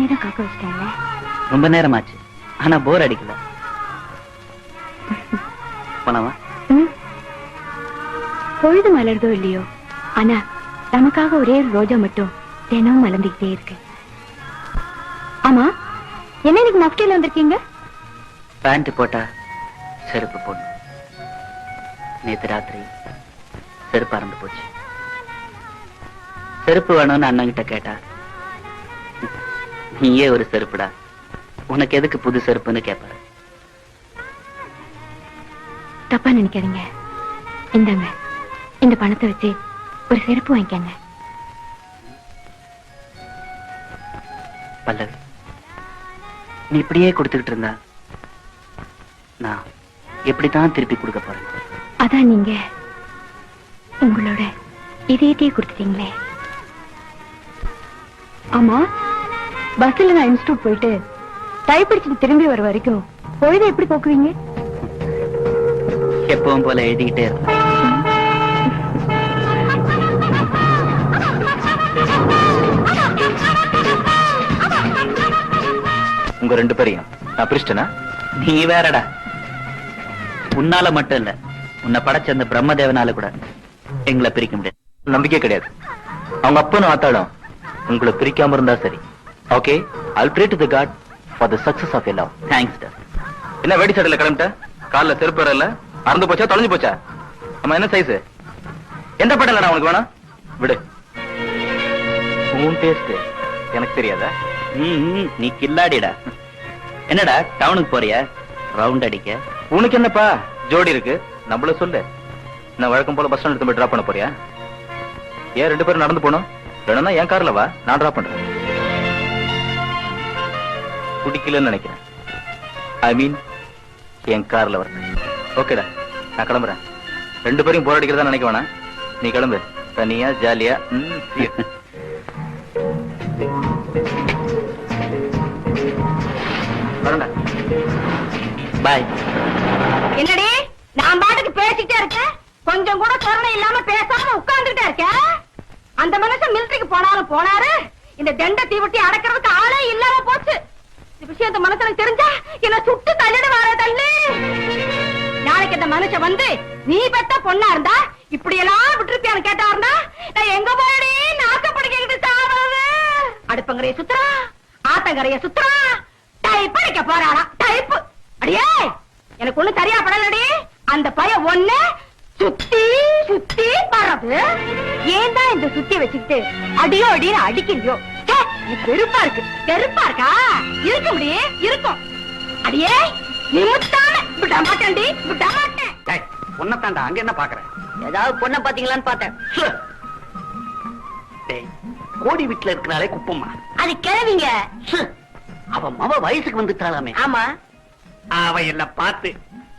நேரம் காக்க வச்சிட்டேன்ல. ரொம்ப நேரம் ஆச்சு, ஆனா போர் அடிக்கல. போனாவா? பொழுது மலர்தோ இல்லையோ, ஆனா நமக்காக ஒரே ஒரு ரோஜா மட்டும் தினமும் மலர்ந்துகிட்டே இருக்கு. ஆமா, என்ன இன்னைக்கு மஃப்டில வந்திருக்கீங்க? பேண்ட் போட்டா செருப்பு போடணும். நேத்து ராத்திரி செருப்பு அறந்து போச்சு. செருப்பு வேணும்னு அண்ணன் கிட்ட கேட்டா, நீயே ஒரு செருப்புடா, உனக்கு எதுக்கு புது செருப்புன்னு கேட்பாரு. தப்பா நினைக்காதீங்க, இந்தாங்க, இந்த பணத்தை வச்சு ஒரு செருப்பு வாங்கிக்கங்க. பல்லவி, நீ இப்படியே கொடுத்துக்கிட்டு இருந்தா நான் எப்படித்தான் திருப்பி கொடுக்க போறேன்? அதான் நீங்க உங்களோட இதயத்தையே கொடுத்துட்டீங்களே. ஆமா, பஸ்ல நான் இன்ஸ்டியூட் போயிட்டு டைப் அடிச்சுட்டு திரும்பி வர வரைக்கும் பொழுதை எப்படி போக்குவீங்க? எப்பவும் போல எழுதிக்கிட்டே இருப்பேன். உங்க ரெண்டு பேரையும் நான் பிரிச்சிட்டேனா? நீ வேறடா, உன்னால மட்டும் இல்ல, உன்னை படைச்ச அந்த பிரம்மதேவனால கூட எங்களை பிரிக்க முடியாது. நம்பிக்கை கிடையாது. அவங்க அப்பனும் ஆத்தாடும் உங்களை பிரிக்காம இருந்தா சரி. Okay, I'll pray to the God for the success of your love. Thanks டா. என்ன வேடி சடையில கிளம்பிட்ட? காலில் செருப்பு வரல, அறந்து போச்சா தொலைஞ்சு போச்சா? நம்ம என்ன சைஸ்? எந்த பட்டலடா உனக்கு வேணாம்? விடு, உன் டேஸ்ட் எனக்கு தெரியாதா? நீ கில்லாடிடா. என்னடா டவுனுக்கு போறியா ரவுண்ட் அடிக்க? உனக்கு என்னப்பா ஜோடி இருக்கு, நம்மள சொல்லு. நான் வழக்கம் போல பஸ் ஸ்டாண்ட் எடுத்து போய் டிராப் பண்ண போறியா? ஏன் ரெண்டு பேரும் நடந்து போனோம்? வேணும்னா என் கார்ல வா, நான் டிராப் பண்றேன். பிடிக்கலன்னு நினைக்கிறேன். ஐ மீன் என் கார்ல வரேன். ஓகேடா, நான் கிளம்புறேன். ரெண்டு பேரும் போர் அடிக்கிறதா நினைக்க வேணாம். நீ கிளம்பு, தனியா ஜாலியா. வரண்டா, பாய். என்னடி நான் பாட்டுக்கு பேசிட்டே இருக்கேன், கொஞ்சம் கூட கருணை இல்லாம பேசாம உட்கார்ந்துட்டே இருக்கேன். அந்த மனுஷன் மிலிட்டரிக்கு போனாலும் போனாரு, இந்த தண்ட தீவட்டி அடக்கிறதுக்கு ஆளே இல்லாம போச்சு. இந்த விஷயம் இந்த மனுஷனுக்கு தெரிஞ்சா என்ன சுட்டு தள்ளிட வர தள்ளி. நாளைக்கு இந்த மனுஷன் வந்து நீ பெத்த பொண்ணா இருந்தா இப்படி எல்லாம் விட்டுருப்பியான்னு கேட்டா இருந்தா நான் எங்க போயடி நாக்கப்படுக்கிட்டு சாவது. அடுப்பங்கரைய சுத்துறா, ஆத்தங்கரைய சுத்துறா, டைப் அடிக்க போறாளா டைப். அடியே எனக்கு ஒண்ணு சரியா படலடி. அந்த பையன் ஒண்ணு சுத்தி சுத்தி பறப்பு. ஏன் தான் இந்த சுத்தி வச்சுக்கிட்டு அடியோ அடின்னு அடிக்கிறியோ? வெறுப்பா இருக்கு. வெறுப்பா இருக்கா? இருக்க முடியே இருக்கும். அடியே நிமித்தாம விட மாட்டேன்டி, விட மாட்டேன். பொண்ணத்தாண்டா, அங்க என்ன பாக்குறேன்? ஏதாவது பொண்ணை பாத்தீங்களான்னு பார்த்தேன். கோடி வீட்டுல இருக்கிறாளே குப்பம்மா, அது கிளவிங்க. அவ மவ வயசுக்கு வந்துட்டாளாமே. ஆமா, அவ எல்லாம் பார்த்து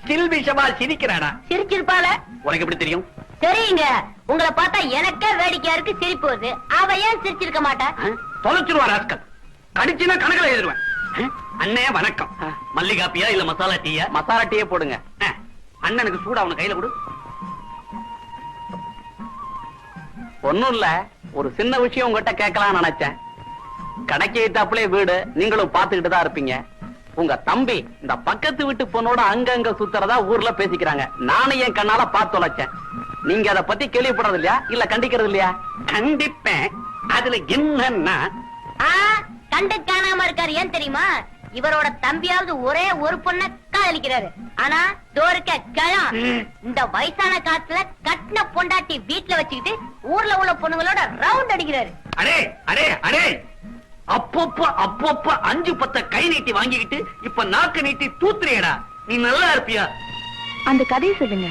சில்விஷமா சிரிக்கிறாடா. சிரிச்சிருப்பாள. உனக்கு எப்படி தெரியும்? தெரியுங்க, உங்களை பார்த்தா எனக்கே வேடிக்கையா இருக்கு, சிரிப்பு வருது. அவ ஏன் சிரிச்சிருக்க மாட்டா? தொலைச்சிருவா ராஸ்கல். கடிச்சுனா கணக்கில் எழுதிருவேன். அண்ணே வணக்கம். மல்லிகா டீயா இல்ல மசாலா டீயா? மசாலா டீயே போடுங்க. அண்ணனுக்கு சூடா அவனு கையில கொடு. ஒண்ணும் இல்ல, ஒரு சின்ன விஷயம் உங்ககிட்ட கேட்கலாம் நினைச்சேன். கடைக்கு ஏத்தாப்புலே வீடு, நீங்களும் பாத்துக்கிட்டு தான் இருப்பீங்க. உங்க தம்பி இந்த பக்கத்து வீட்டு பொண்ணோட அங்கங்க சுத்துறதா ஊர்ல பேசிக்கிறாங்க. நானும் என் கண்ணால பார்த்து தொலைச்சேன். நீங்க அதை பத்தி கேள்விப்படுறது இல்லையா, இல்ல கண்டிக்கிறது இல்லையா? கண்டிப்பேன். அதுல என்னன்னா கண்டு காணாம இருக்காரு. ஏன் தெரியுமா? இவரோட தம்பியாவது ஒரே ஒரு பொண்ண காதலிக்கிறாரு. ஆனா தோருக்க கிழம் இந்த வயசான காலத்துல கட்டின பொண்டாட்டி வீட்டுல வச்சுக்கிட்டு ஊர்ல உள்ள பொண்ணுங்களோட ரவுண்ட் அடிக்கிறாரு. அடே அடே அடே, அப்பப்ப 5-10 கை நீட்டி வாங்கிக்கிட்டு இப்ப நாக்கு நீட்டி தூத்துறியடா. நீ நல்லா இருப்பியா? அந்த கதையை சொல்லுங்க.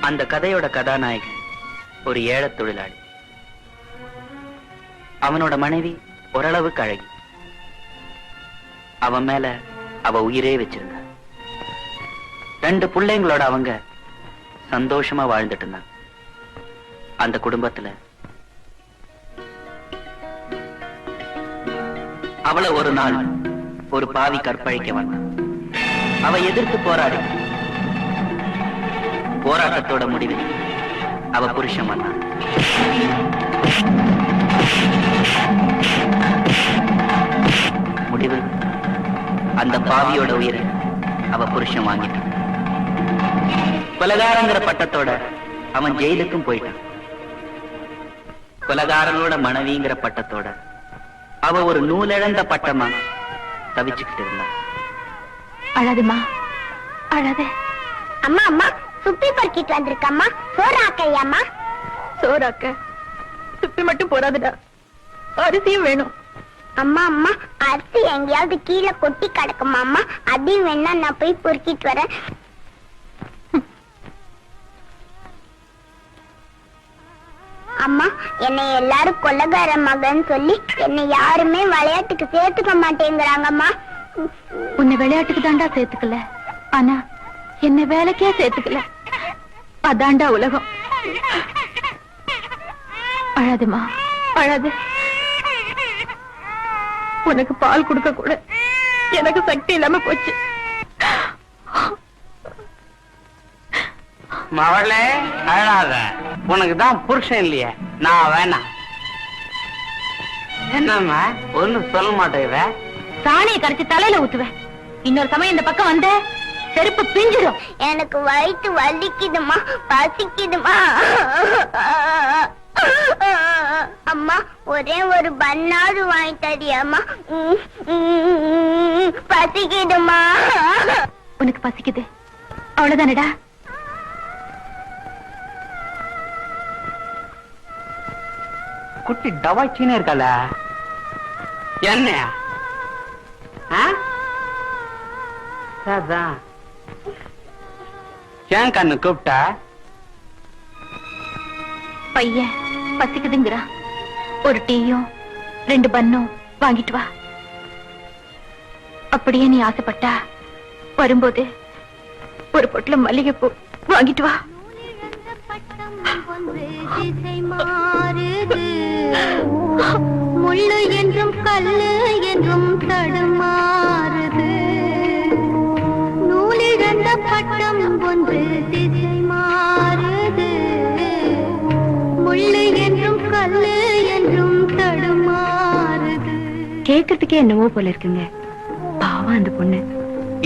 அந்த கதையோட கதாநாயகன் ஒரு ஏழை தொழிலாளி. அவனோட மனைவி ஓரளவுக்கு அழகி. அவன் மேல அவ உயிரே வச்சிருந்தா. 2 பிள்ளைங்களோட அவங்க சந்தோஷமா வாழ்ந்துட்டு இருந்தாங்க. அந்த குடும்பத்துல அவளை ஒரு நாள் ஒரு பாவி கற்பழிக்க வந்தான். அவ எதிர்த்து போராடி போராட்டத்தோட முடிவில் அவ புருஷன் வந்தான். அந்த பாவியோட உயிரை அவ புருஷன் வாங்கிட்டான். கொலகாரங்கிற பட்டத்தோட அவன் ஜெயிலுக்கும் போயிட்டான். கொலகாரனோட மனைவிங்கிற பட்டத்தோட அவ ஒரு நூலிழந்த பட்டமா தவிச்சுக்கிட்டு இருந்தான். அழாதம்மா, அழாத. அம்மா அம்மா சுப்பி பறிக்கிட்டு வந்திருக்கம்மா. சோறாக்கையாம்மா. சோறாக்க சுப்பி மட்டும் போறாதுடா, அரிசியும் வேணும். அம்மா அம்மா அரிசி எங்கேயாவது கீழே கொட்டி கிடக்குமா அம்மா? அதையும் வேணா நான் போய் பொறுக்கிட்டு வரேன். அம்மா என்னை எல்லாரும் கொள்ளக்கார மகன் சொல்லி என்னை யாருமே விளையாட்டுக்கு சேர்த்துக்க மாட்டேங்கிறாங்கம்மா. உன்னை விளையாட்டுக்கு தாண்டா சேர்த்துக்கல, ஆனா என்ன வேலைக்கே சேர்த்துக்கல. அதாண்டா உலகம். அழாதுமா, அழாது. உனக்கு பால் கொடுக்க கூட எனக்கு சக்தி இல்லாம போச்சு. மவளே அழாத, உனக்கு தான் புருஷன் இல்லையே, நான் வேணாம். என்னம்மா ஒண்ணும் சொல்ல மாட்டேங்கிற? சாணியை கரைச்சு தலையில ஊத்துவேன். இன்னொரு சமயம் இந்த பக்கம் வந்த செருப்பு பிஞ்சிடும். எனக்கு வயிற்று வலிக்குதுமா, பசிக்குதுமா. அம்மா ஒரே ஒரு பண்ணாவது வாங்கி தரியாமா? பசிக்குதுமா. உனக்கு பசிக்குது அவ்வளவுதானடா. குட்டி டவாச்சின்னு இருக்கல என்ன? ஏன் கண்ணு கூப்பிட்ட? பையன் பசிக்குதுங்கிறா. ஒரு டீயும் 2 பன்னும் வாங்கிட்டு வா. அப்படியே நீ ஆசைப்பட்டா வரும்போது ஒரு பொட்டலம் மல்லிகைப்பூ வாங்கிட்டு வா. முள்ளு என்றும் கல்லு என்றும் தடுமாறுது. நூலிழந்த பட்டம் ஒன்று திசை மாறுது. முள்ளு என்றும் கல்லு என்றும் தடுமாறுது. கேட்கறதுக்கே என்னவோ போல இருக்குங்க. பாவம் அந்த பொண்ணு.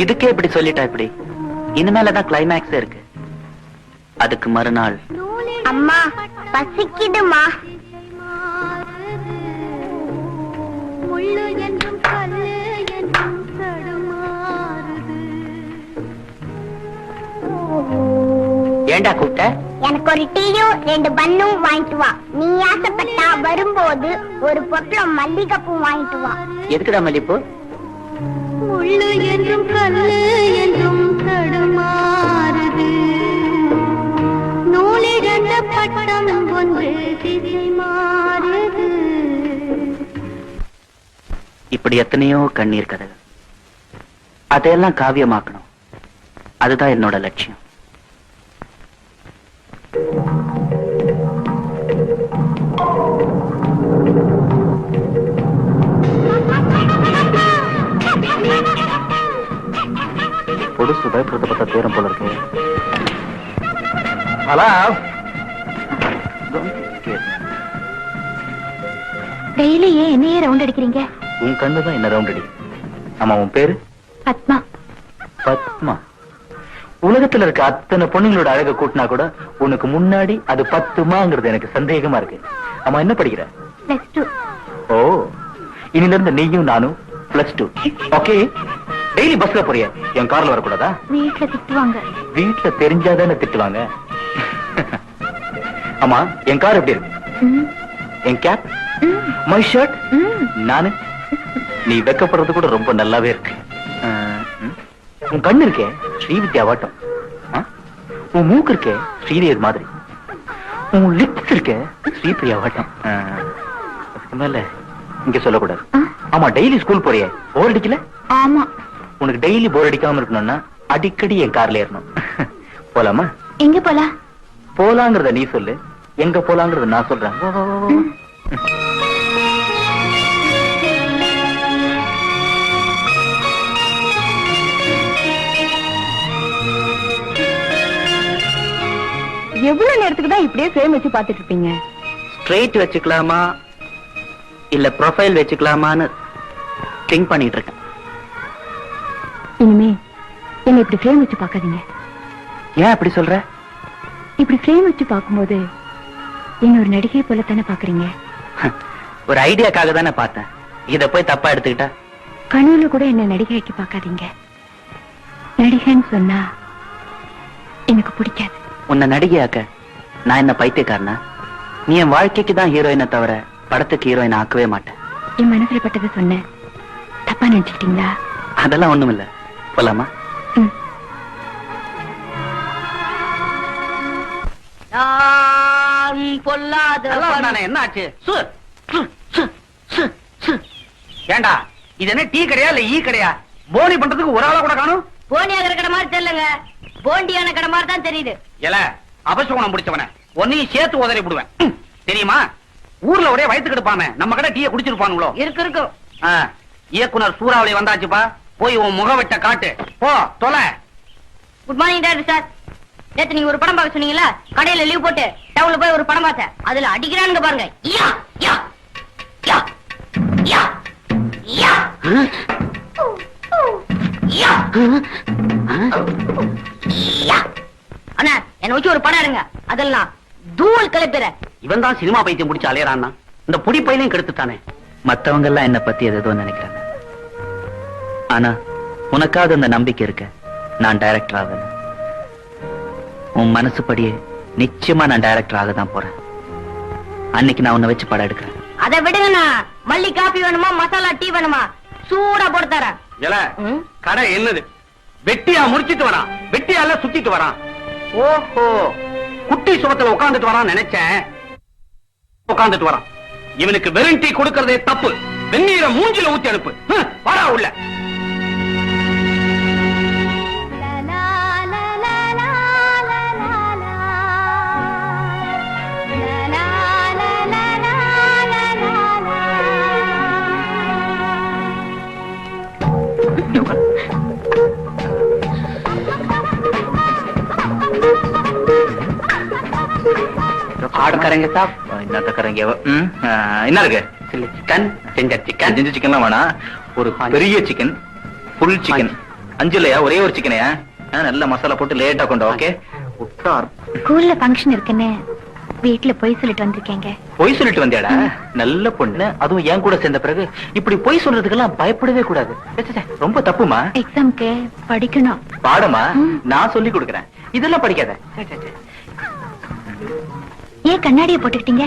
இதுக்கே இப்படி சொல்லிட்டா இப்படி? இனிமேலதான் கிளைமேக்ஸே இருக்கு. அதுக்கு மறுநாள் அம்மா பசிக்குதுமா. முள்ளு என்றும் கல்லு என்றும் தடுமாறுது. ஏண்டா கூப்பிட்ட? எனக்கு ஒரு டீயும் 2 பன்னும் வாங்கிட்டு வா. நீ ஆசைப்பட்டா வரும்போது ஒரு பொட்டலம் மல்லிகைப்பூ வாங்கிட்டு வா. எதுக்குடா மல்லிப்பூ? முள்ளு என்றும் கல்லு என்றும் தடுமாறுது. நூலிழந்த பட்டம் ஒன்று திசை மாறுது. இப்படி எத்தனையோ கண்ணீர் கதை, அதையெல்லாம் காவியமாக்கணும். அதுதான் என்னோட லட்சியம். பொடுசு பயப்படுத்தப்பட்ட தேரம் போல இருக்கு. டெய்லி ஏன் என்னையே ரவுண்ட் அடிக்கிறீங்க? உன் கண்ணுதான் என்ன ரவுண்ட் அடி. ஆமா, உன் பேரு? பத்மா. பத்மா. உலகத்துல இருக்க அத்தனை பொண்ணுங்களோட அழக கூட்டினா கூட உனக்கு முன்னாடி அது 10மாங்கிறது எனக்கு சந்தேகமா இருக்கு. ஆமா, என்ன படிக்கிற? +2. ஓ, இனில இருந்து நீயும் நானும் +2. ஓகே. டெய்லி பஸ்ல போறியா? என் கார்ல வரக்கூடாதா? வீட்டுல திட்டுவாங்க. வீட்டுல தெரிஞ்சாதானே திட்டுவாங்க. ஆமா, என் கார் எப்படி இருக்கு? என் கேப், மை ஷர்ட், நானு. நீ வெக்கப்படுறது கூட ரொம்ப நல்லாவே இருக்கு. உன் கண்ணு இருக்கே ஸ்ரீவித்யா வாட்டம். உன் மூக்கு இருக்கே ஸ்ரீதேவி மாதிரி. உன் லிப்ஸ் இருக்கே ஸ்ரீபிரியா வாட்டம். அதுக்கு மேல இங்க சொல்லக்கூடாது. ஆமா, டெய்லி ஸ்கூல் போறியே, போர் அடிக்கல? ஆமா. உனக்கு டெய்லி போர் அடிக்காம இருக்கணும்னா அடிக்கடி என் கார்ல ஏறணும். போலாமா? எங்க போலாம்? போலாங்கிறத நீ சொல்லு, எங்க போலாங்கிறத நான் சொல்றேன். எவ்வளவு நேரத்துக்கு தான் இப்படியே ஃப்ரேம் வச்சு பாத்துட்டு இருப்பீங்க? ஸ்ட்ரெயிட் வச்சுக்கலாமா இல்ல ப்ரொஃபைல் வச்சுக்கலாமான்னு திங்க் பண்ணிட்டு இருக்கேன். என்ன இப்படி ஃப்ரேம் வச்சு பார்க்காதீங்க. ஏன் அப்படி சொல்ற? இப்படி ஃப்ரேம் வச்சு பார்க்கும்போது என்ன ஒரு நடிகை போல தானே பாக்குறீங்க. ஒரு ஐடியாக்காக தானே பார்த்தேன். இத போய் தப்பா எடுத்துக்கிட்டா? கனவுல கூட என்ன நடிகைக்கு பார்க்காதீங்க. நடிகைன்னு சொன்னா எனக்கு பிடிக்காது. உன்னை நடிகையாக்க நான் என்ன பைத்தியக்காரனா? நீ என் வாழ்க்கைக்கு தான் ஹீரோயினை தவிர படத்துக்கு ஹீரோயின் ஆக்கவே மாட்டேன். என் மனசுல பட்டதை சொன்ன தப்பா நினைச்சுக்கிட்டீங்களா? அதெல்லாம் ஒண்ணும் இல்ல. போலாமா? ம். பொல்லாத என்ன ஆச்சு? ஏண்டா இது என்ன டீ கடையா இல்ல ஈ கடையா? போனி பண்றதுக்கு ஒரு ஆளா கூட காணும். போனியாகிற கடை மாதிரி தெரியலங்க, போண்டியான கடை மாதிரி தான் தெரியுது. ஏல அபசகுணம் பிடிச்சவன ஒன்னையும் சேர்த்து உதறி விடுவேன். தெரியுமா? ஊர்ல ஒரே வயிற்று கெடுப்பாம நம்ம கடை டீயை குடிச்சிருப்பானுங்களோ. இருக்கும். இயக்குனர் சூறாவளி வந்தாச்சுப்பா. போய் உன் முகவெட்ட காட்டு. போ தொலை. Good morning doctor sir. நேத்து நீங்க ஒரு படம் பார்க்க சொன்னீங்கல்ல, கடையில லீவ் போட்டு டவுன்ல போய் ஒரு படம் பார்த்தேன். அதுல அடிக்கிறானுங்க பாருங்க. யா யா யா யா யா யா யா. அண்ணா என்ன வச்சு ஒரு படம் எடுங்க. அதெல்லாம் தூள் கிளப்பிற. இவன் தான் சினிமா பைத்தியம் பிடிச்ச அலையறான்னா இந்த பொடி பையனையும் கெடுத்துட்டானே. மத்தவங்க எல்லாம் என்ன பத்தி ஏதோ நினைக்கிறாங்க. ஆனா உனக்காவது அந்த நம்பிக்கை இருக்க. நான் டைரக்டர் ஆவேன். உன் மனசுப்படியே நிச்சயமா நான் டைரக்டர் ஆக தான் போறேன். அன்னைக்கு நான் உன்னை வச்சு படம் எடுக்கிறேன். அதை விடுங்கண்ணா. மல்லி காபி வேணுமா, மசாலா டீ வேணுமா? சூடா போட்டு தரேன். ஏல கடை என்னது? வெட்டியா முடிச்சிட்டு வரான். வெட்டியால சுத்திட்டு வரான். ஓஹோ, குட்டி சுரத்துல உட்கார்ந்துட்டு வரான் நினைச்சேன். உட்கார்ந்துட்டு வரான். இவனுக்கு வெறும் டீ கொடுக்கறதே தப்பு. வெந்நீரை மூஞ்சில ஊத்தி அனுப்பு. வரா உள்ள. ஆடுக்காரங்க சாப் என்னத்தக்காரங்க என்ன இருக்கு? Chicken, ginger chicken. ஜிஞ்சர் சிக்கன்லாம் வேணாம். ஒரு பெரிய சிக்கன், ஃபுல் சிக்கன். 5 இல்லையா? ஒரே ஒரு சிக்கனையா? நல்ல மசாலா போட்டு லேட்டா கொண்டு. ஓகே. ஸ்கூல்ல ஃபங்க்ஷன் இருக்குன்னு வீட்டுல போய் சொல்லிட்டு வந்திருக்கேங்க. பொய் சொல்லிட்டு வந்தியாடா? நல்ல பொண்ணு. அதுவும் என் கூட சேர்ந்த பிறகு இப்படி பொய் சொல்றதுக்கெல்லாம் பயப்படவே கூடாது. ரொம்ப தப்புமா. எக்ஸாம்க்கு படிக்கணும். பாடமா நான் சொல்லி கொடுக்கறேன். இதெல்லாம் படிக்காத. ஏன் கண்ணாடியை போட்டுக்கிட்டீங்க?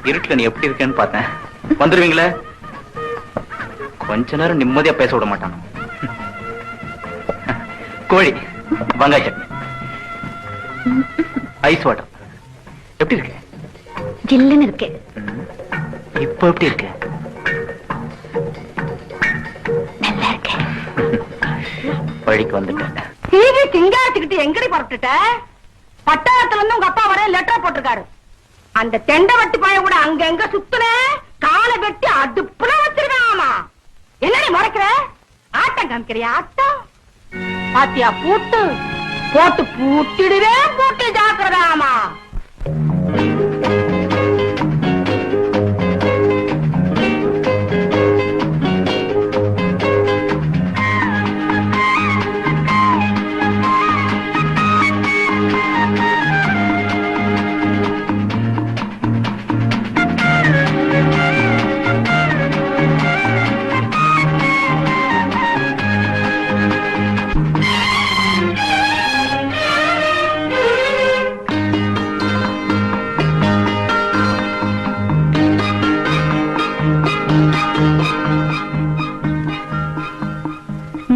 இருட்டுல நீ எப்படி இருக்கேன்னு பார்த்தேன். வந்துருவீங்களா? கொஞ்ச நேரம் நிம்மதியா பேச விட மாட்டான். கோழி, வெங்காய சட்னி, ஐஸ் வாட்டர். எப்படி இருக்கு? ஜில்லுன்னு இருக்கு. இப்ப எப்படி இருக்கு? நல்லா இருக்கு. வழிக்கு வந்துட்டேன். டிவி சிங்காரத்துக்கிட்டு எங்கடி புறப்பட்டுட்ட? பட்டாளத்துல இருந்து உங்க அப்பா வர லெட்டர் போட்டிருக்காரு. அந்த தெண்டை வட்டி பாய கூட அங்க எங்க சுத்துன காலை வெட்டி அடுப்புல வச்சிருக்காமா. என்னடி முறைக்கிற? ஆட்டம் காமிக்கிறியா? ஆட்டம் பாத்தியா? பூட்டு போட்டு பூட்டிடுவேன். பூட்டி ஜாக்கிரதாமா.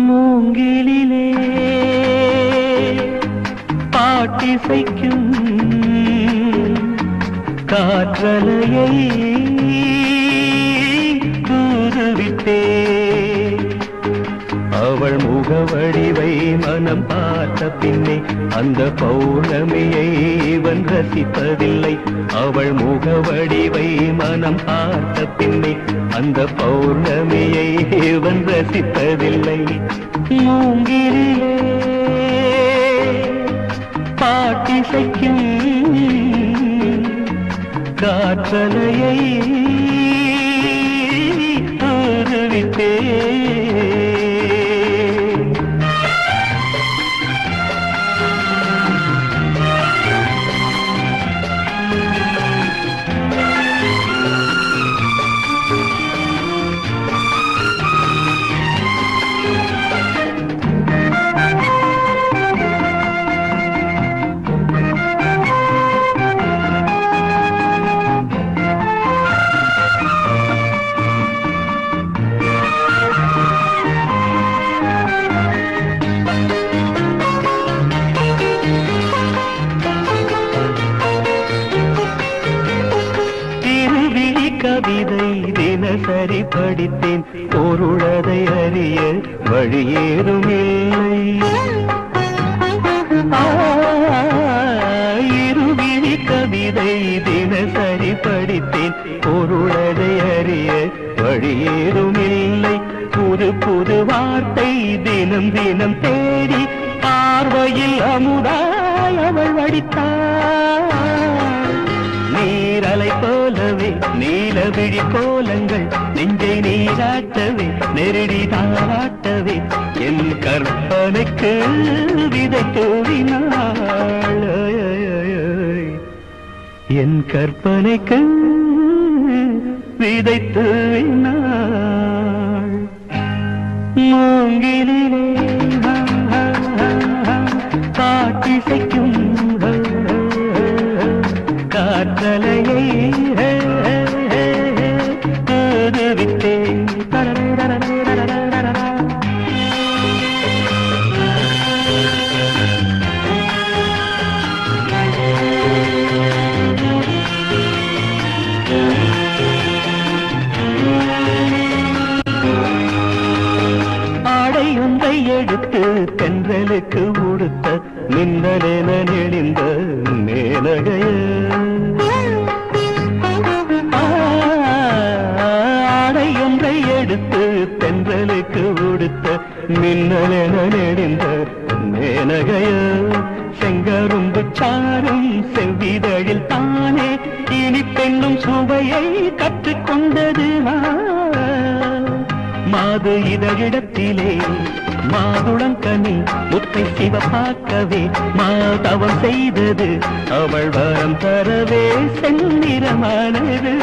மூங்கிலே பாட்டிசைக்கும் காற்றலையை தூதுவிட்டே அவள் முகவடிவை மனம் பார்த்த பின்னே அந்த பௌர்ணமியை இவன் ரசிப்பதில்லை. அவள் முகவடிவை மனம் பார்த்த பின்னே அந்த பௌர்ணமியை இவன் ரசிப்பதில்லை. மூங்கிலே பாட்டிசைக்கும் காற்றலையை தூதுவிட்டே கவிதை தினசரி படித்தேன் பொருளதை அறிய வழியேறும் இல்லை இருவிழி கவிதை தினசரி படித்தேன் பொருளதை அறிய வழியேறும் இல்லை புது புது வார்த்தை தினம் தினம் தேடி பார்வையில் அமுதாய் அவள் வடித்தாள் நீரலை போலவே நீலவிழி கோலங்கள் நெஞ்சை நீராட்டவே நெருடி தாராட்டவே என் கற்பனைக்கு விதை தூவினாள் என் கற்பனைக்கு விதை தூவினாள் மூங்கிலே காட்டிசைக்கும் காற்றலையை விட்டேன் ஆடையொன்றை எடுத்து தென்றலுக்கு உடுத்த மின்னலென நெளிந்த மேலகைய ஆடையொன்றை எடுத்து தென்றலுக்கு உடுத்த மின்னலென நெளிந்த மேலகைய செங்கரும்பு சாரும் செவ்விதழில் தானே இனி பெண்ணும் சுவையை கற்றுக்கொண்டது மாது இதழிடத்திலே மாதுளங்கனி முத்தை சிவப்பாக்கவே மாதவம் செய்தது அவள் வரம் தரவே செந்நிறமானது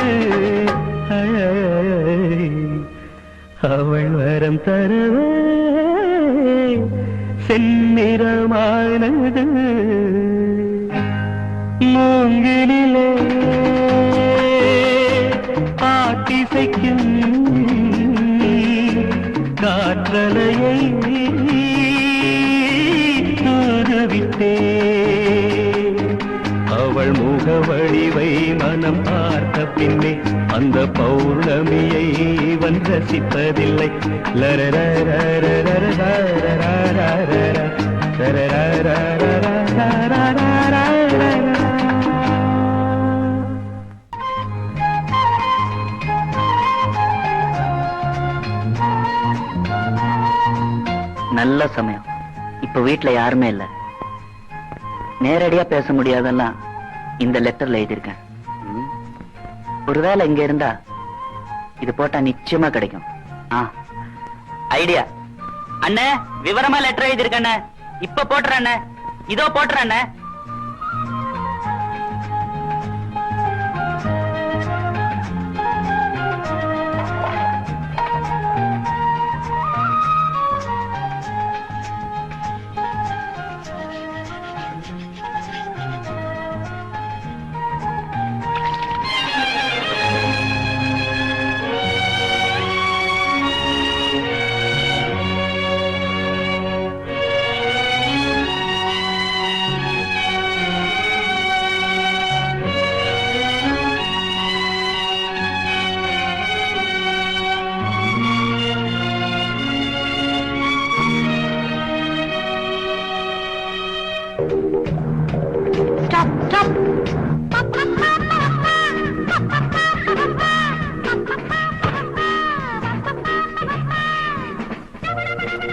அவள் வரம் தரவே செந்நிறமானது மூங்கிலே பாட்டிசைக்கும் காற்றலையை தூதுவிட்டே அவள் முகவழிவை மனம் பார்த்த பின்னே அந்த பௌர்ணமியை இவன் ரசிப்பதில்லை நல்ல சமயம். இப்ப வீட்டுல யாருமே இல்ல. நேரடியா பேச முடியாதெல்லாம் இந்த லெட்டர்ல எழுதியிருக்கேன். ஒருவேளை இங்க இருந்தா இது போட்டா நிச்சயமா கிடைக்கும். ஐடியா அண்ணே, விவரமா லெட்டர் எழுதியிருக்கேன். இப்ப போட்டுறேன். இதோ போட்டுறேன்.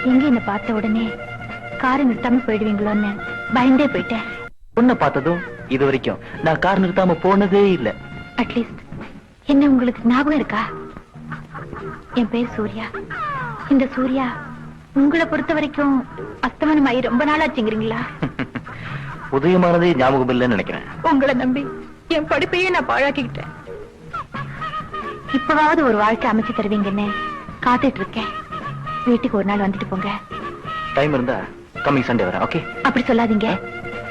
எங்க என்ன பார்த்த உடனே காரை நிறுத்தாம போயிடுவீங்களோன்னு பயந்தே போயிட்டேன். உன்னை பார்த்ததும் இது வரைக்கும் நான் கார் நிறுத்தாம போனதே இல்ல. அட்லீஸ்ட் என்ன உங்களுக்கு ஞாபகம் இருக்கா? என் பேர் சூர்யா. இந்த சூர்யா உங்களை பொறுத்த வரைக்கும் அஸ்தமனமாயி ரொம்ப நாள் ஆச்சுங்கிறீங்களா? உதயமானதே ஞாபகம் இல்லைன்னு நினைக்கிறேன். உங்களை நம்பி என் படிப்பையே நான் பாழாக்கிக்கிட்டேன். இப்பவாவது ஒரு வாழ்க்கை அமைச்சு தருவீங்கன்னு காத்துட்டு இருக்கேன். வீட்டுக்கு ஒரு நாள் வந்துட்டு போங்க. டைம் இருந்தா கம்மிங் சண்டே வரேன். ஓகே? அப்படி சொல்லாதீங்க.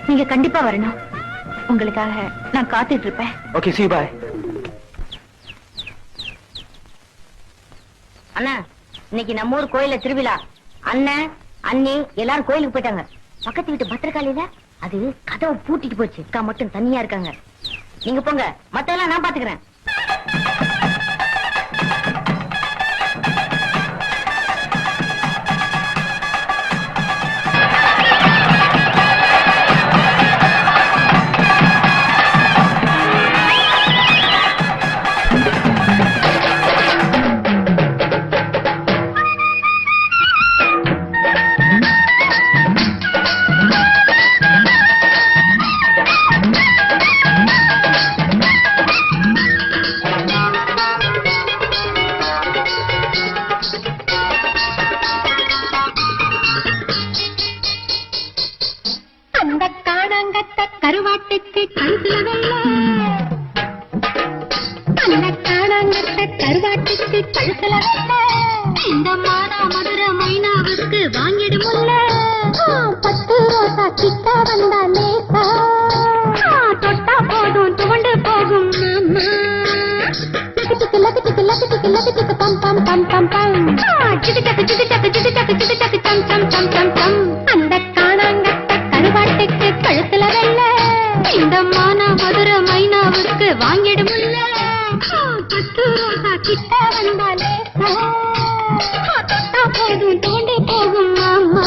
நீங்க கண்டிப்பா வரணும். உங்களுக்காக நான் காத்துட்டு இருப்பேன். Okay, see you, bye. அண்ணா, இன்னைக்கு நம்ம ஊர் கோயில திருவிழா. அண்ணன் அண்ணி எல்லாரும் கோயிலுக்கு போயிட்டாங்க. பக்கத்து வீட்டு பத்திரக்காளியில அது கதவை பூட்டிட்டு போச்சு. அக்கா மட்டும் தனியா இருக்காங்க. நீங்க போங்க, மத்தெல்லாம் நான் பாத்துக்கிறேன். கழுத்துல இந்த மானா மதுரை மைனாவுக்கு வாங்கிடுமுல்ல பத்து ரோசா கிட்ட வந்தா லேசா தொட்டா போதும் துவண்டு போகும் லக்கு லக்கு பம் பம் பம் பம் பம் சிக்கு சக்கு சிக்கு சக்கு சிக்கு சக்கு சிக்கு சக்கு சம் சம் சம் சம் சம் அந்த காணாங்கட்ட கருவாட்டுக்கு கழுத்துல வெள்ள இந்த மானா மதுரை மைனாவுக்கு வாங்கிடுமுல்ல பத்து ரோசா கிட்ட வந்தாலே தொட்டா போதும் தோண்டி போகும் மாமா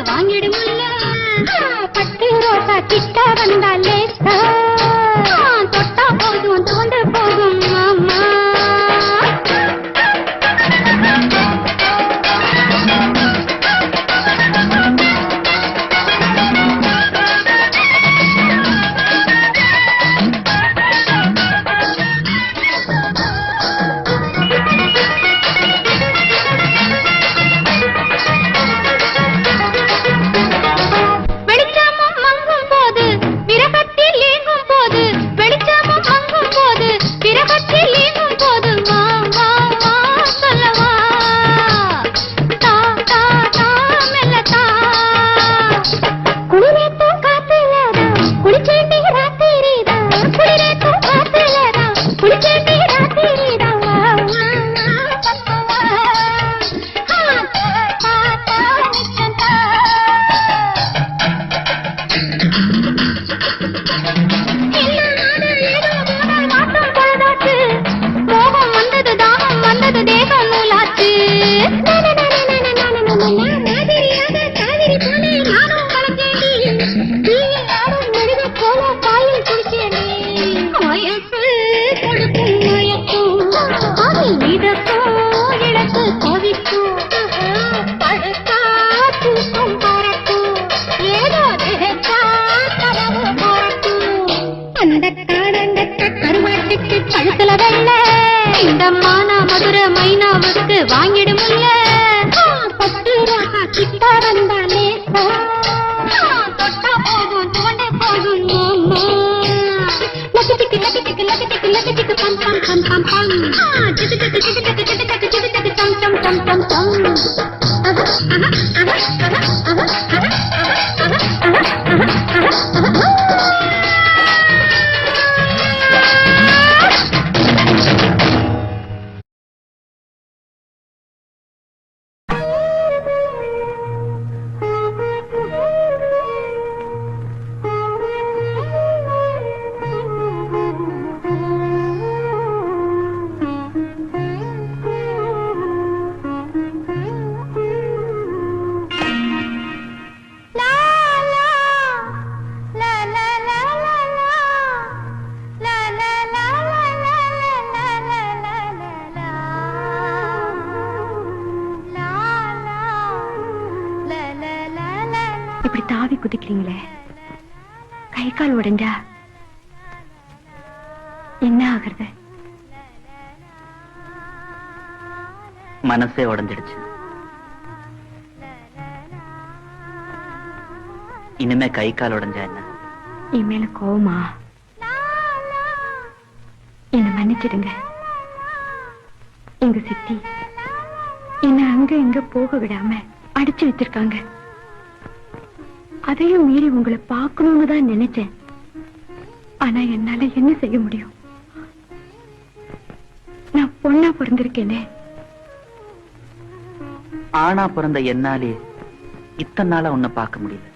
வாங்கிடுமுல்ல பத்து ரோசா கிட்ட வந்தாலே தொட்டா போதும் தோண்டி போகும் லக்கு பம் பம் பம் பம் பம் சிக்கு சக்கு சிக்கு சக்கு சிக்கு சக்கு சிக்கு சக்கு சம் சம் சம் சம் சம் இப்படி தாவி குதிக்கிறீங்களே, கை கால் உடைஞ்சா என்ன ஆகுறது? மனசே உடைஞ்சிடுச்சு. இனிமே கை கால் உடைஞ்சா என்ன? என் மேல கோவமா? என்ன மன்னிச்சிடுங்க. எங்க சித்தி என்ன அங்க எங்க போக விடாம அடிச்சு வச்சிருக்காங்க. அதையும் மீறி உங்களை பார்க்கணும்னு தான் நினைச்சேன். ஆனா என்னால என்ன செய்ய முடியும்? நான் பொண்ணா பிறந்திருக்கேனே. ஆனா பிறந்த என்னாலே இத்தனை நாளா உன்னை பார்க்க முடியல.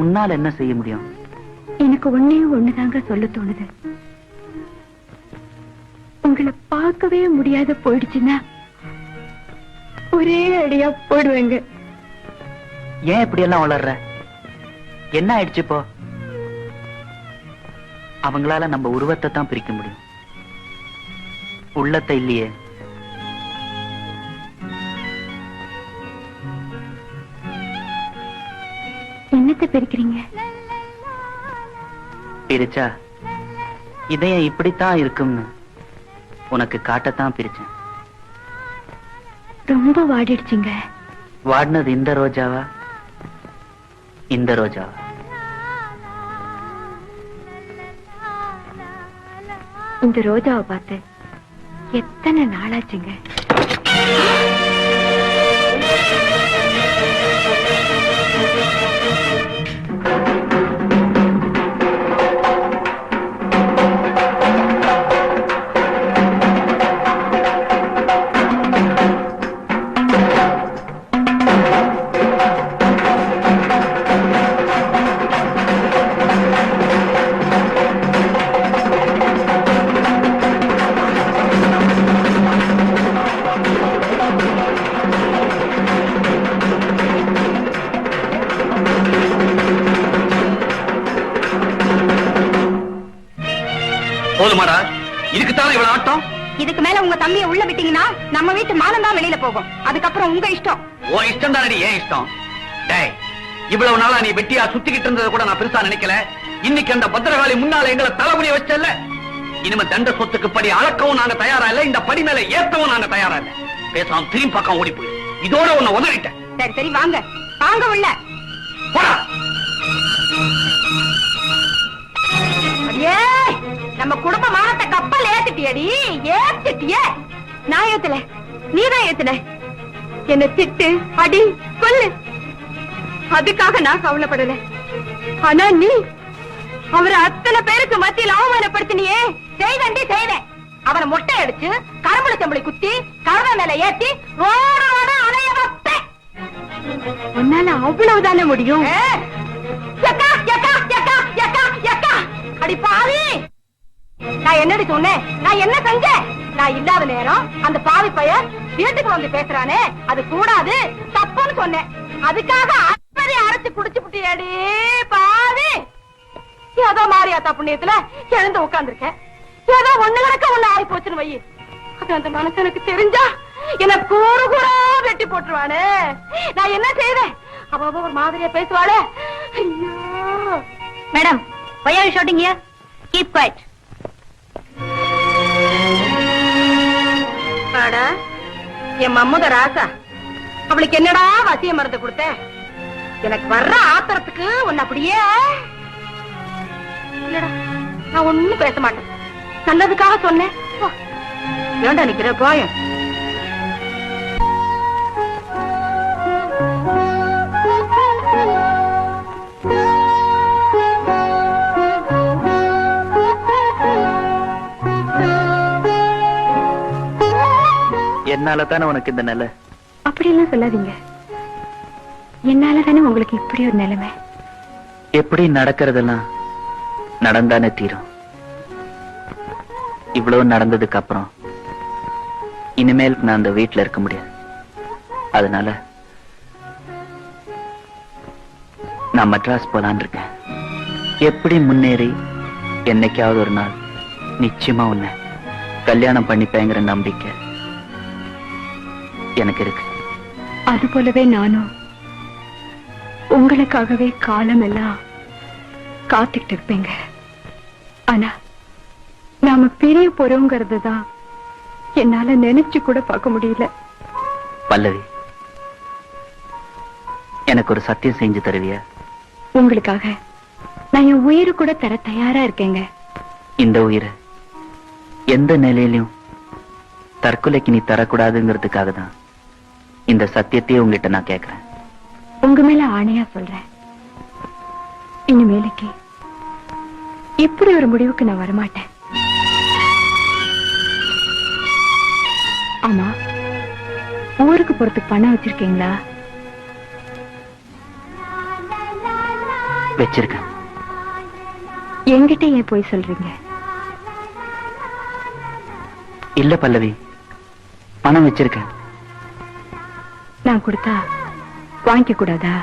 உன்னால என்ன செய்ய முடியும்? எனக்கு ஒன்னே ஒண்ணுதாங்க சொல்ல தோணுது. உங்களை பார்க்கவே முடியாத போயிடுச்சுன்னா ஒரே அடியா போடுவேங்க. ஏன் இப்படி எல்லாம் வளர்ற? என்ன ஆயிடுச்சு இப்போ? அவங்களால நம்ம உருவத்தை தான் பிரிக்க முடியும், உள்ளத்தை இல்லையே. என்னத்தை பிரிக்கிறீங்க? பிரிச்சா இதயம் இப்படித்தான் இருக்கும்னு உனக்கு காட்டத்தான் பிரிச்சேன். ரொம்ப வாடிடுச்சுங்க. வாடினது இந்த ரோஜாவா, இந்த ரோஜாவா? இந்த ரோஜாவை பார்த்து எத்தனை நாளாச்சுங்க. போதுமாடா? இதுக்குத்தானே இவ்வளவு ஆட்டம்? இதுக்கு மேல உங்க தம்பியை உள்ள விட்டீங்கன்னா நம்ம வீட்டு மானம் தான் வெளியில போகும். அதுக்கப்புறம் உங்க இஷ்டம். ஓ இஷ்டம் தானடி, ஏன் இஷ்டம்? டேய், இவ்வளவு நாளா நீ வெட்டியா சுத்திக்கிட்டு இருந்ததை கூட நான் பெருசா நினைக்கல. இன்னைக்கு அந்த பத்திரகாளி முன்னால எங்களை தலைமுடிய வச்சல. இனிமே தண்ட சொத்துக்கு படி அளக்கவும் நாங்க தயாரா இல்ல, இந்த படி மேல ஏத்தவும் நாங்க தயாரா இல்ல. பேசாம திரும்பி பக்கம் ஓடி போய் இதோட உன்னை உதறிட்டேன். சரி சரி வாங்க வாங்க உள்ள போடா. அடியே, நம்ம குடும்ப மானத்தை கப்பல் ஏத்திட்டியடி, ஏத்திட்டிய. நான் ஏத்தல, நீதான் ஏத்துன. என்ன திட்டு அடி சொல்லு, அதுக்காக நான் கவலைப்படல. ஆனா நீ அவரை அத்தனை பேருக்கு மத்தியில் அவமானப்படுத்தினியே. செய்தண்டி செய்தேன். அவனை மொட்டை அடிச்சு கரும்புல செம்பளி குத்தி கருவ மேல ஏத்தி ரோட அலைய வைப்பேன். உன்னால அவ்வளவுதானே முடியும். எக்கா எக்கா எக்கா எக்கா எக்கா அடி பாவி, நான் என்னடி சொன்னேன்? நான் என்ன செஞ்சேன்? நான் இல்லாத நேரம் அந்த பாவி பையன் வீட்டுக்கு வந்து பேசுறானே, அது கூடாது, தப்புன்னு சொன்னேன். அதுக்காக அற்பதை அரைச்சு குடிச்சு புட்டியாடி பாவி. ஏதோ மாரியாத்தா புண்ணியத்துல எழுந்து உட்கார்ந்துருக்கேன். ஏதோ ஒண்ணு கணக்க ஒண்ணு ஆகி போச்சுன்னு வை. அது அந்த மனுஷனுக்கு தெரிஞ்சா என்ன கூறு கூறா வெட்டி போட்டுருவானே. நான் என்ன செய்வேன்? அவ ஒரு மாதிரியா பேசுவாளே. ஐயோ madam, why are you shouting here? Keep quiet. அடா, என் மம்முத ராசா, அவளுக்கு என்னடா வசிய மருந்து கொடுத்த? எனக்கு வர்ற ஆத்திரத்துக்கு உன்னை அப்படியே. இல்லடா, நான் ஒண்ணும் பேச மாட்டேன். நல்லதுக்காக சொன்னேன். ஏண்டா நிக்கிற போய? என்னால தானே உனக்கு இந்த நிலை. அப்படி எல்லாம் சொல்லாதீங்க. என்னால தானே உங்களுக்கு இப்படி ஒரு நிலைமை. எப்படி நடக்கிறதெல்லாம் நடந்தானே தீரும். இவ்வளவு நடந்ததுக்கு அப்புறம் இனிமேல் நான் அந்த வீட்டுல இருக்க முடியாது. அதனால நான் மெட்ராஸ் போலான் இருக்கேன். எப்படி முன்னேறி என்னைக்காவது ஒரு நாள் நிச்சயமா உன்னை கல்யாணம் பண்ணிப்பேங்கிற நம்பிக்கை எனக்கு இருக்கு. அது போலவே நானும் உங்களுக்காகவே காலம் எல்லாம் காத்துக்கிட்டு இருப்பேங்க. ஆனா நாம பிரிய போறோங்கிறது தான் என்னால நினைச்சு கூட பார்க்க முடியல. பல்லவி, எனக்கு ஒரு சத்தியம் செஞ்சு தருவியா? உங்களுக்காக நான் என் உயிரை கூட தர தயாரா இருக்கேங்க. இந்த உயிரை எந்த நிலையிலும் தற்கொலைக்கு நீ தரக்கூடாதுங்கிறதுக்காக தான் இந்த சத்தியத்தையே உங்ககிட்ட நான் கேட்கிறேன். உங்க மேல ஆணையா சொல்றேன், இனிமேலுக்கு இப்படி ஒரு முடிவுக்கு நான் வரமாட்டேன். ஆமா, ஊருக்கு போறதுக்கு பணம் வச்சிருக்கீங்களா? வச்சிருக்கேன். என்கிட்ட ஏன் போய் சொல்றீங்க? இல்ல பல்லவி, பணம் வச்சிருக்கேன். நான் கொடுத்தா வாங்கிக்க கூடாதா?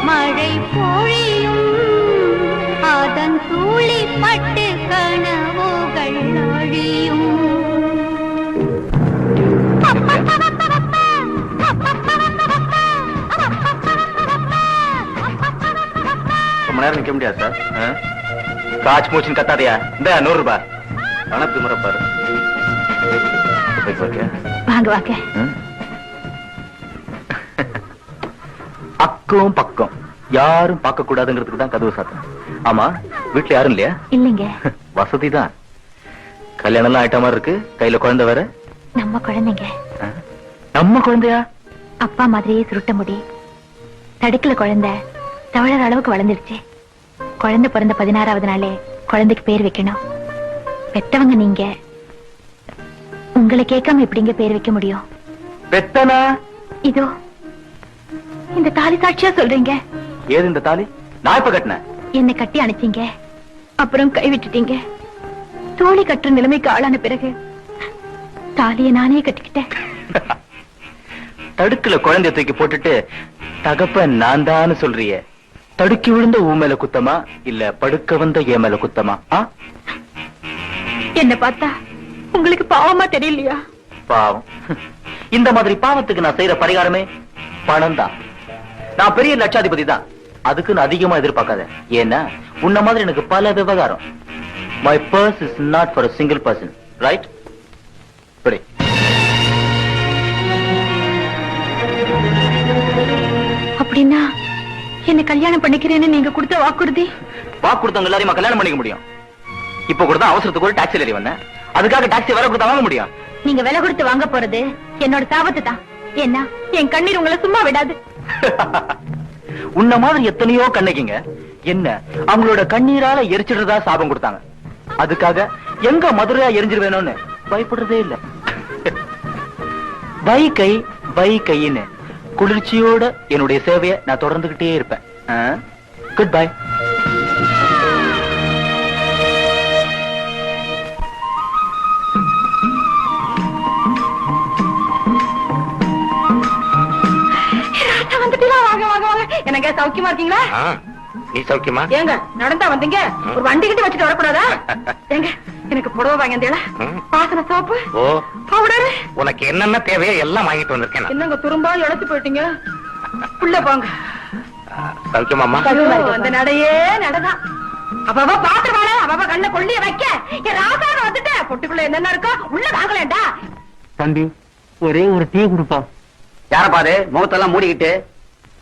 மழை பொழியும் அதன் துளி பட்டு கனவுகள் அழியும். ரொம்ப நேரம் நிக்க முடியாது சார். காச்சு மூச்சுன்னு கத்தாதையா? இந்த 100 ரூபாய் பணத்து முறைப்பாரு. வாங்க வாங்க. அக்கம் பக்கம் யாரும் பார்க்க கூடாதுங்கிறதுக்கு தான் கதவு சாத்தம். ஆமா, வீட்டுல யாரும் இல்லையா? இல்லைங்க. வசதி தான். கல்யாணம் எல்லாம் ஆயிட்ட மாதிரி இருக்கு. கையில குழந்தை வேற. நம்ம குழந்தைங்க. நம்ம குழந்தையா? அப்பா மாதிரியே சுருட்ட முடி, தடுக்கல குழந்தை, தவழற அளவுக்கு வளர்ந்துருச்சு. குழந்தை பிறந்த 16வது நாளே குழந்தைக்கு பேர் வைக்கணும். பெத்தவங்க நீங்க, உங்களை கேட்காம எப்படிங்க பேர் வைக்க முடியும்? பெத்தனா? இதோ இந்த தாலி சாட்சியா சொல்றீங்க. ஏது இந்த தாலி? நான் இப்ப கட்டினேன். என்னை கட்டி அணைச்சீங்க, அப்புறம் கை விட்டுட்டீங்க. தோழி கட்டுற நிலைமைக்கு ஆளான பிறகு தாலியை நானே கட்டிக்கிட்டேன். தடுக்கல குழந்தைய தூக்கி போட்டுட்டு தகப்பன் நான் தான் சொல்றிய. தடுக்கி விழுந்த ஊ மேல குத்தமா இல்ல படுக்க வந்த ஏ மேல குத்தமா? என்ன பார்த்தா உங்களுக்கு பாவமா தெரியலையா? பாவம். இந்த மாதிரி பாவத்துக்கு நான் செய்யற பரிகாரமே பணம் தான். நான் பெரிய லட்சாதிபதி தான், அதுக்குன்னு அதிகமா எதிர்பார்க்காத. ஏன்னா உன்ன மாதிரி எனக்கு பல விவகாரம். My purse is not for a single person, right? படி. அப்படின்னா என்ன கல்யாணம் பண்ணிக்கிறேன்னு நீங்க கொடுத்த வாக்குறுதி? வாக்கு கொடுத்தவங்க எல்லாரையும் கல்யாணம் பண்ணிக்க முடியும். இப்ப கூட தான் அவசரத்துக்கு ஒரு டாக்ஸில ஏறி வந்தேன். அதுக்காக டாக்ஸி வேற கொடுத்தா வாங்க முடியும்? நீங்க விலை கொடுத்து வாங்க போறது என்னோட சாபத்து தான். என்ன என் கண்ணீர் உங்களை சும்மா விடாது. உன்ன மாதிரி எத்தனையோ கண்ணைக்குங்க என்ன அவங்களோட கண்ணீரால எரிச்சிடுறதா சாபம் கொடுத்தாங்க. அதுக்காக எங்க மதுரையா எரிஞ்சிருவேணும்னு பயப்படுறதே இல்ல. வை கை வை கைன்னு குளிர்ச்சியோட என்னுடைய சேவையை நான் தொடர்ந்துகிட்டே இருப்பேன். Good bye. எனக்கு சௌக்கியமா இருக்கீங்களா? நீ சௌக்கியமா? ஏங்க நடந்தா வந்தீங்க, ஒரு வண்டி கிட்ட வச்சுட்டு வரக்கூடாதா? ஏங்க எனக்கு புடவை வாங்கியந்தேடா, வாசனை சோப்பு, பவுடர், உனக்கு என்னென்ன தேவையோ எல்லாம் வாங்கிட்டு வந்திருக்கேன். என்னங்க துரும்பா இழத்து போயிட்டீங்க? உள்ள போங்க. சௌக்கியமாமா? அந்த நடையே நடதான். அப்பவ பாத்துருவாள, அவ கண்ண கொள்ளிய வைக்க என் ராசான வந்துட்ட. பொட்டுக்குள்ள என்னென்ன இருக்கோ உள்ள வாங்கலேண்டா. தம்பி, ஒரே ஒரு டீ கொடுப்பா. யார பாரு, முகத்தெல்லாம் மூடிக்கிட்டு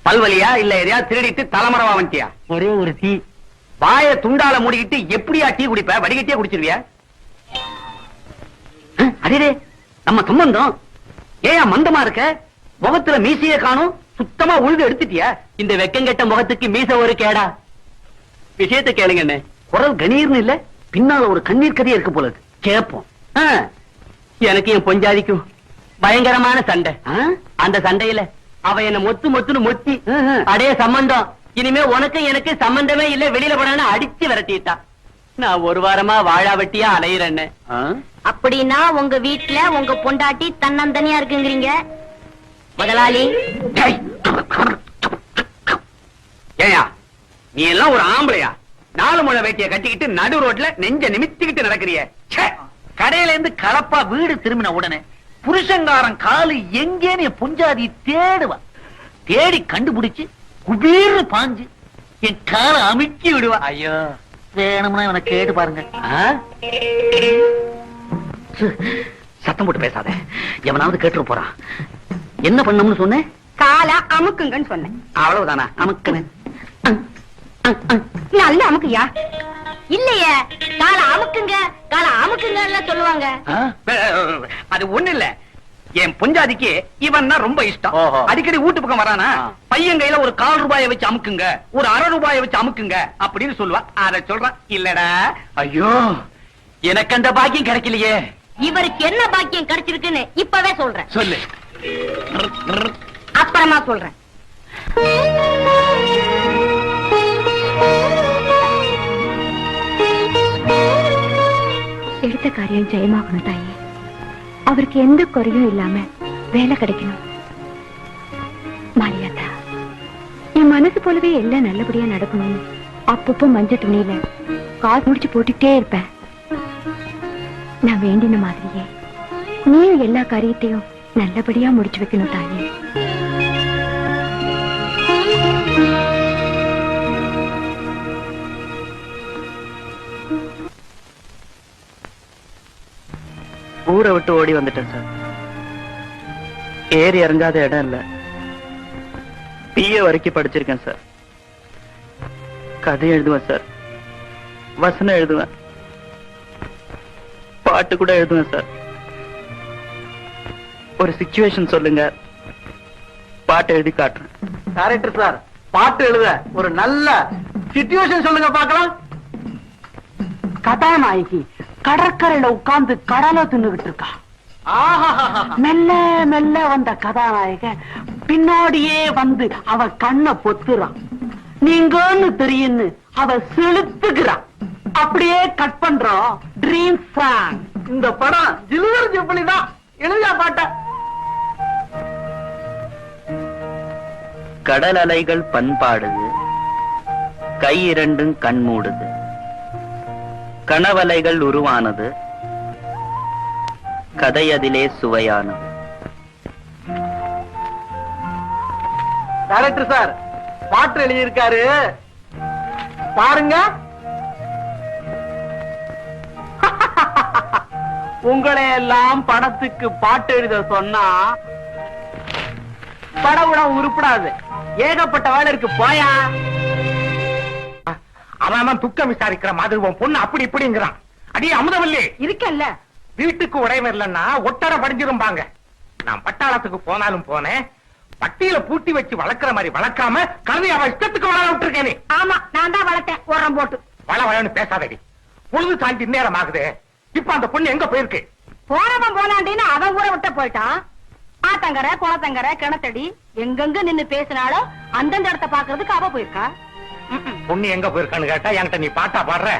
பல்வலியா இல்ல எதையா திருடிட்டு தலைமறைவா வந்துட்டியா? ஒரே ஒரு டீ. வாய துண்டால மூடிக்கிட்டு எப்படியா டீ குடிப்ப? வடிகட்டியா குடிச்சிருவியா? அடே, நம்ம சம்பந்தம் ஏயா மந்தமா இருக்க? முகத்துல மீசைய காணும், சுத்தமா உழுது எடுத்துட்டியா? இந்த வெக்கங்கெட்ட முகத்துக்கு மீச ஒரு கேடா? விஷயத்தை கேளுங்க. என்ன குரல் கணீர்னு இல்ல, பின்னால ஒரு கண்ணீர் கதையா இருக்கு போல இருக்கு. கேப்போம். எனக்கு என் பொஞ்சாதிக்கும் பயங்கரமான சண்டை. அந்த சண்டையில அவ என்ன மொத்து மொத்துன்னு மொத்தி, அடைய சம்பந்தம் இனிமே உனக்கு எனக்கு சம்பந்தமே இல்ல, வெளியில போனான்னு அடிச்சு விரட்டிட்டா. நான் ஒரு வாரமா வாழா வெட்டியா அலையிறேன்னு. அப்படின்னா உங்க வீட்டுல உங்க பொண்டாட்டி தன்னந்தனியா இருக்குங்கிறீங்க முதலாளி? ஏயா நீ எல்லாம் ஒரு ஆம்பளையா? 4 முழ வேட்டிய கட்டிக்கிட்டு நடு ரோட்ல நெஞ்ச நிமித்திக்கிட்டு நடக்கிறிய. கடையில இருந்து கலப்பா வீடு திரும்பின உடனே புருஷங்காரன் காலு எங்கேன்னு என் பொஞ்சாதி தேடுவா. தேடி கண்டுபிடிச்சு குபீர்னு பாஞ்சு என் காலை அமுக்கி விடுவா. ஐயோ, வேணும்னா இவனை கேட்டு பாருங்க. சத்தம் போட்டு பேசாத, எவனாவது கேட்டு போறான். என்ன பண்ணணும்னு சொன்னேன்? காலை அமுக்குங்கன்னு சொன்னேன். அவ்வளவுதானா? அமுக்குனேன். நல்ல அமுக்குயா. இல்லையே, காலை அமுக்குங்க காலை அமுக்குங்க சொல்லுவாங்க. அது ஒண்ணு இல்ல, என் பொஞ்சாதிக்கு இவன் ரொம்ப இஷ்டம். அடிக்கடி வீட்டு பக்கம் வரானா, பையன் கையில ஒரு 1/4 ரூபாயை வச்சு அமுக்குங்க, ஒரு 1/2 ரூபாயை வச்சு அமுக்குங்க அப்படின்னு சொல்லுவா. அத சொல்றான். இல்லடா, ஐயோ எனக்கு அந்த பாக்கியம் கிடைக்கலையே. இவருக்கு என்ன பாக்கியம் கிடைச்சிருக்குன்னு இப்பவே சொல்றேன். சொல்லு. அப்புறமா சொல்றேன். எடுத்த காரியம் ஜெயமாகணும் தாயே. அவருக்கு எந்த குறையும் இல்லாம வேலை கிடைக்கணும். மாரியாத்தா, என் மனசு போலவே எல்லாம் நல்லபடியா நடக்கணும்னு அப்பப்போ மஞ்சள் துணியில காசு முடிச்சு போட்டுட்டே இருப்பேன். நான் வேண்டின மாதிரியே நீயும் எல்லா காரியத்தையும் நல்லபடியா முடிச்சு வைக்கணும் தாயே. ஊரை விட்டு ஓடி வந்துட்டேன் சார். ஏறி இறங்காத இடம் இல்ல. பிஏ வரைக்கும் படிச்சிருக்கேன் சார். கதை எழுதுவேன் சார், வசனம் எழுதுவேன், பாட்டு கூட எழுதுவேன் சார். ஒரு சிச்சுவேஷன் சொல்லுங்க, பாட்டு எழுதி காட்டுறேன். டைரக்டர் சார், பாட்டு எழுத ஒரு நல்ல சிச்சுவேஷன் சொல்லுங்க பார்க்கலாம். கதாநாயகி கடற்கரையில உட்கார்ந்து கடலை தின்னுகிட்டு இருக்கா. மெல்ல மெல்ல வந்த கதாநாயக பின்னாடியே வந்து அவ கண்ணை பொத்துறான். நீங்கன்னு தெரியுன்னு அவ செலுத்துகிறான். அப்படியே கட் பண்றோம். Dream song. இந்த படம் ஜிலுவர் ஜெப்பலி தான் எழுதியா பாட்ட. கடல் அலைகள் பண்பாடுது, கை இரண்டும் கண் மூடுது, கனவலைகள் உருவானது, கதை அதிலே சுவையானது. டைரக்டர் சார், பாட்டு எழுதியிருக்காரு பாருங்க. உங்களை எல்லாம் படத்துக்கு பாட்டு எழுத சொன்னா படம் உருப்படாது. ஏகப்பட்ட வேலை இருக்கு. போயா. அவன் துக்கம் விசாரிக்கிற மாதிரி உன் பொண்ணு அப்படி இப்படிங்கிறான். அடியே அமுதவல்லி இருக்கல்ல, வீட்டுக்கு உடைமை இல்லைன்னா ஒட்டரை படிஞ்சிரும்பாங்க. நான் பட்டாளத்துக்கு போனாலும் போனேன், பட்டியல பூட்டி வச்சு வளர்க்கிற மாதிரி வளர்க்காம கழுதை அவ இஷ்டத்துக்கு வளர விட்டுருக்கேன். ஆமா, நான் தான் வளர்த்தேன் உரம் போட்டு. வளவளன்னு பேசாதடி. பொழுது சாய்ந்து நேரம் ஆகுது. இப்ப அந்த பொண்ணு எங்க போயிருக்கு? போனவன் போனாண்டின்னு அவன் ஊரை விட்ட போயிட்டான். ஆத்தங்கரை குளத்தங்கரை கிணத்தடி எங்கெங்க நின்னு பேசினாலும் அந்தந்த இடத்த பாக்குறதுக்கு அவ போயிருக்கா. பொண்ணு எங்க போயிருக்கான்னு கேட்டா என்கிட்ட நீ பாட்டா பாடுற.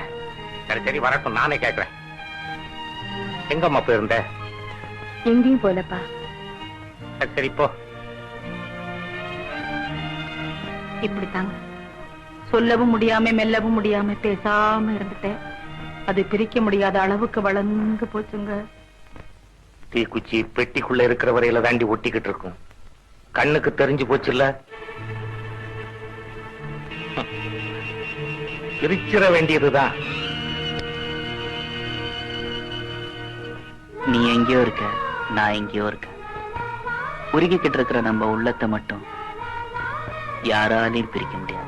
சரி சரி வரட்டும், நானே கேட்கிறேன். எங்கம்மா போயிருந்த? எங்கேயும் போலப்பா. சரி சரி போ. இப்படித்தாங்க சொல்லவும் முடியாம மெல்லவும் முடியாம பேசாம இருந்துட்டேன். அது பிரிக்க முடியாத அளவுக்கு வளர்ந்து போச்சுங்க. தீக்குச்சி பெட்டிக்குள்ள இருக்கிற வரையில தாண்டி ஒட்டிக்கிட்டு இருக்கும். கண்ணுக்கு தெரிஞ்சு போச்சுல்ல, பிரிச்சிட வேண்டியதுதான். நீ எங்கேயோ இருக்க, நான் எங்கேயோ இருக்க. உருகிக்கிட்டு இருக்கிற நம்ம உள்ளத்தை மட்டும் யாராலையும் பிரிக்க முடியாது.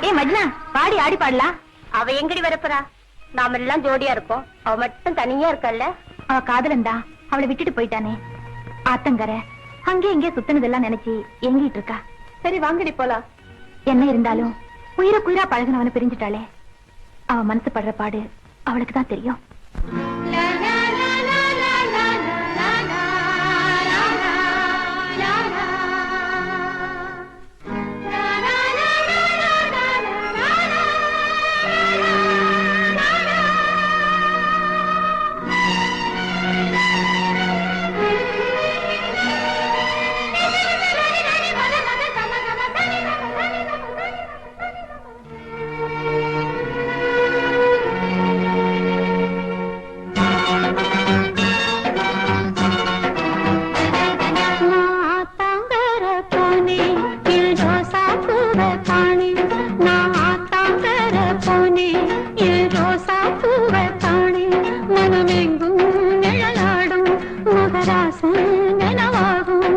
ஏ மஜ்னா, பாடி ஆடி பாடலாம். அவ எங்கடி வரப்போறா? நாம எல்லாம் ஜோடியா இருப்போம், அவ மட்டும் தனியா இருக்கல்ல. அவ காதலன்டா, அவளை விட்டுட்டு போயிட்டானே. ஆத்தங்கரை அங்கே இங்கே சுத்தினதெல்லாம் நினைச்சு எங்கிட்டு இருக்கா. சரி வாங்கடி போலாம். என்ன இருந்தாலும் உயிரா பழகினவனை பிரிஞ்சுட்டாளே. அவ மனசு படுற பாடு அவளுக்கு தான் தெரியும். மனமெங்கும் நிழலாடும் மகராசன் நனவாகும்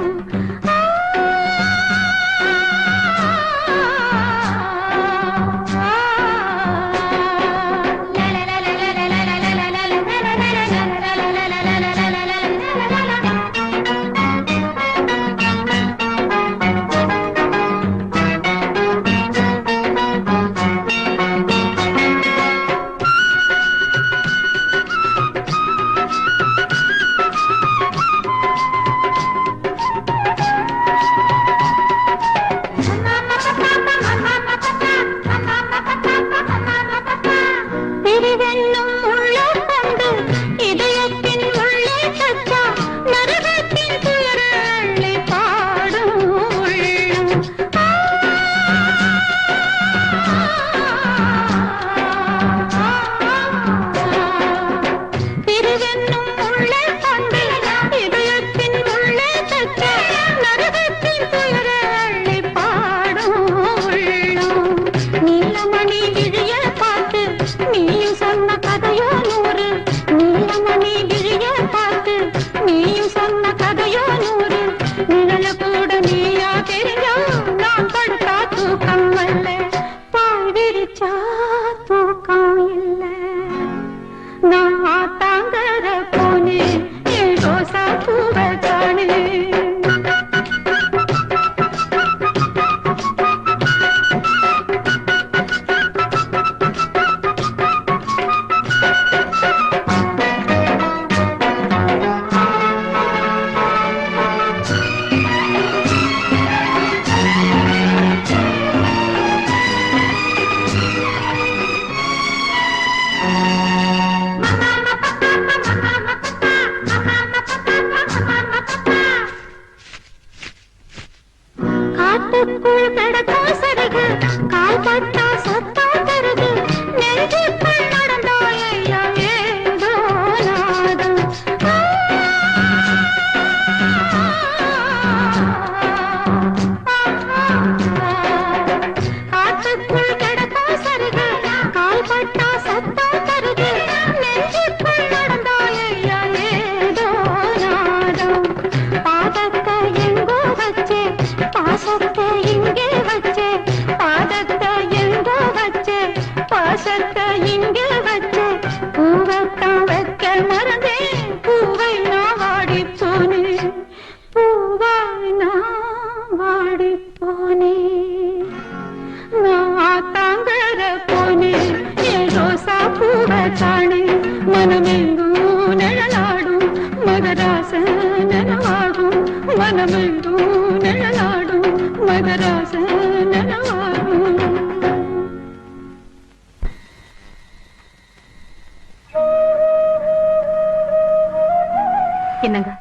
என்னங்க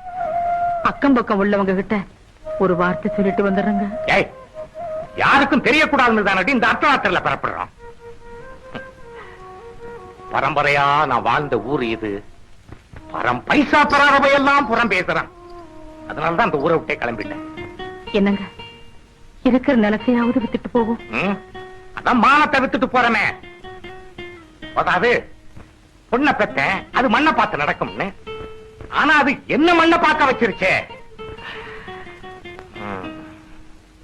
அக்கம் பக்கம் உள்ளவங்க கிட்ட ஒரு வார்த்தை சொல்லிட்டு வந்துடுறேங்க. யாருக்கும் தெரியக்கூடாதுன்னு தானே இந்த அர்த்தராத்திரில பெறப்படுறோம். பரம்பரையா நான் வாழ்ந்த ஊர் இது. பைசா பெறாதவையெல்லாம் புறம் பேசுறான். அதனாலதான் அந்த ஊரை விட்டே கிளம்பிட்டேன். என்னங்க இருக்கிற நிலத்தையாவது வித்துட்டு போவோம். அதான் மானத்தை வித்துட்டு போறமே. அதாவது பொண்ணை பெத்தேன், அது மண்ணை பார்த்து நடக்கும்னு. ஆனா அது என்ன மண்ணை பார்க்க வச்சிருச்சே.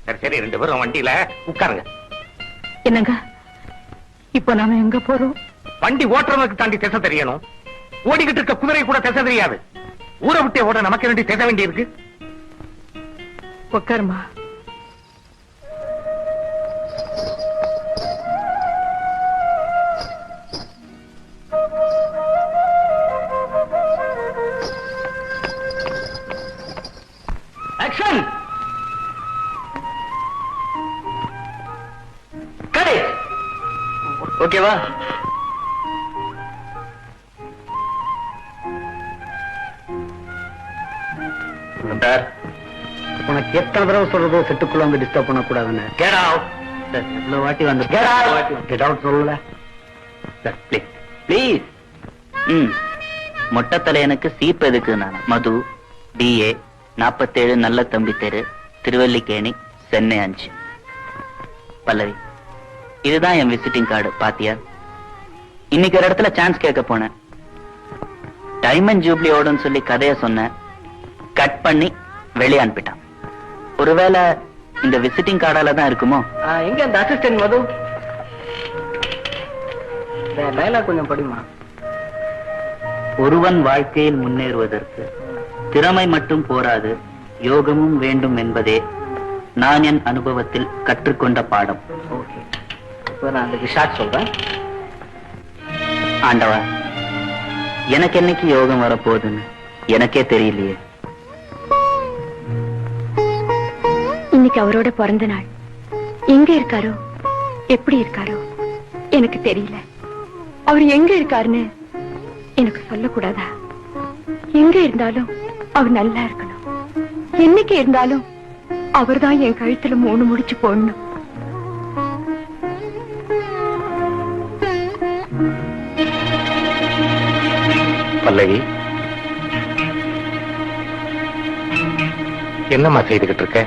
சரி சரி, 2 பேரும் வண்டியில உட்காருங்க. என்னங்க இப்ப நாம எங்க போறோம்? வண்டி ஓட்டுறவனுக்கு தாண்டி திசை தெரியணும். ஓடிக்கிட்டு இருக்க குதிரை கூட திசை தெரியாது. ஊரை விட்டே ஓட நமக்கு வேண்டி திசை வேண்டி இருக்கு. உட்காருமா. ஆக்ஷன். கடை ஓகேவா? உனக்கு எத்தனை தடவை சொல்றதோ செட்டுக்குள்ள வந்து டிஸ்டர்ப் பண்ண கூடாதுன்னு. Get out. இவ்வளவு வாட்டி வந்து Get out. Get out சொல்லல. Please. மொட்டை தலையனுக்கு சீப் எதுக்கு? நான் மது DA 47 நல்ல தம்பி தெரு, திருவல்லிக்கேணி, சென்னை 5. பல்லவி, இதுதான் என் விசிட்டிங் கார்டு. பாத்தியா? இன்னைக்கு ஒரு இடத்துல சான்ஸ் கேட்க போனேன். டைமண்ட் ஜூப்ளி ஓடுன்னு சொல்லி கதைய சொன்னேன். கட் பண்ணி வெளியே அனுப்பிட்டான். ஒருவேளை இந்த விசிட்டிங் கார்டால தான் இருக்குமோ? எங்க அந்த அசிஸ்டன்ட் மது? டைலாக் கொஞ்சம் படிமா. ஒருவன் வாழ்க்கையில் முன்னேறுவதற்கு திறமை மட்டும் போராது, யோகமும் வேண்டும் என்பதே நான் என் அனுபவத்தில் கற்றுக்கொண்ட பாடம். ஓகே, இப்போ நான் அதுக்கு ஷார்ட் சொல்றேன். ஆண்டவா, எனக்கு என்னைக்கு யோகம் வரப்போகுதுன்னு எனக்கே தெரியலையே. இன்னைக்கு அவரோட பிறந்த நாள். எங்க இருக்காரோ, எப்படி இருக்காரோ எனக்கு தெரியல. அவர் எங்க இருக்காருன்னு எனக்கு சொல்லக்கூடாதா? எங்க இருந்தாலும் அவர் நல்லா இருக்கணும். என்னைக்கு இருந்தாலும் அவர்தான் என் கழுத்துல 3 முடிச்சு போடணும். பல்லவி, என்னம்மா செய்துகிட்டு இருக்க?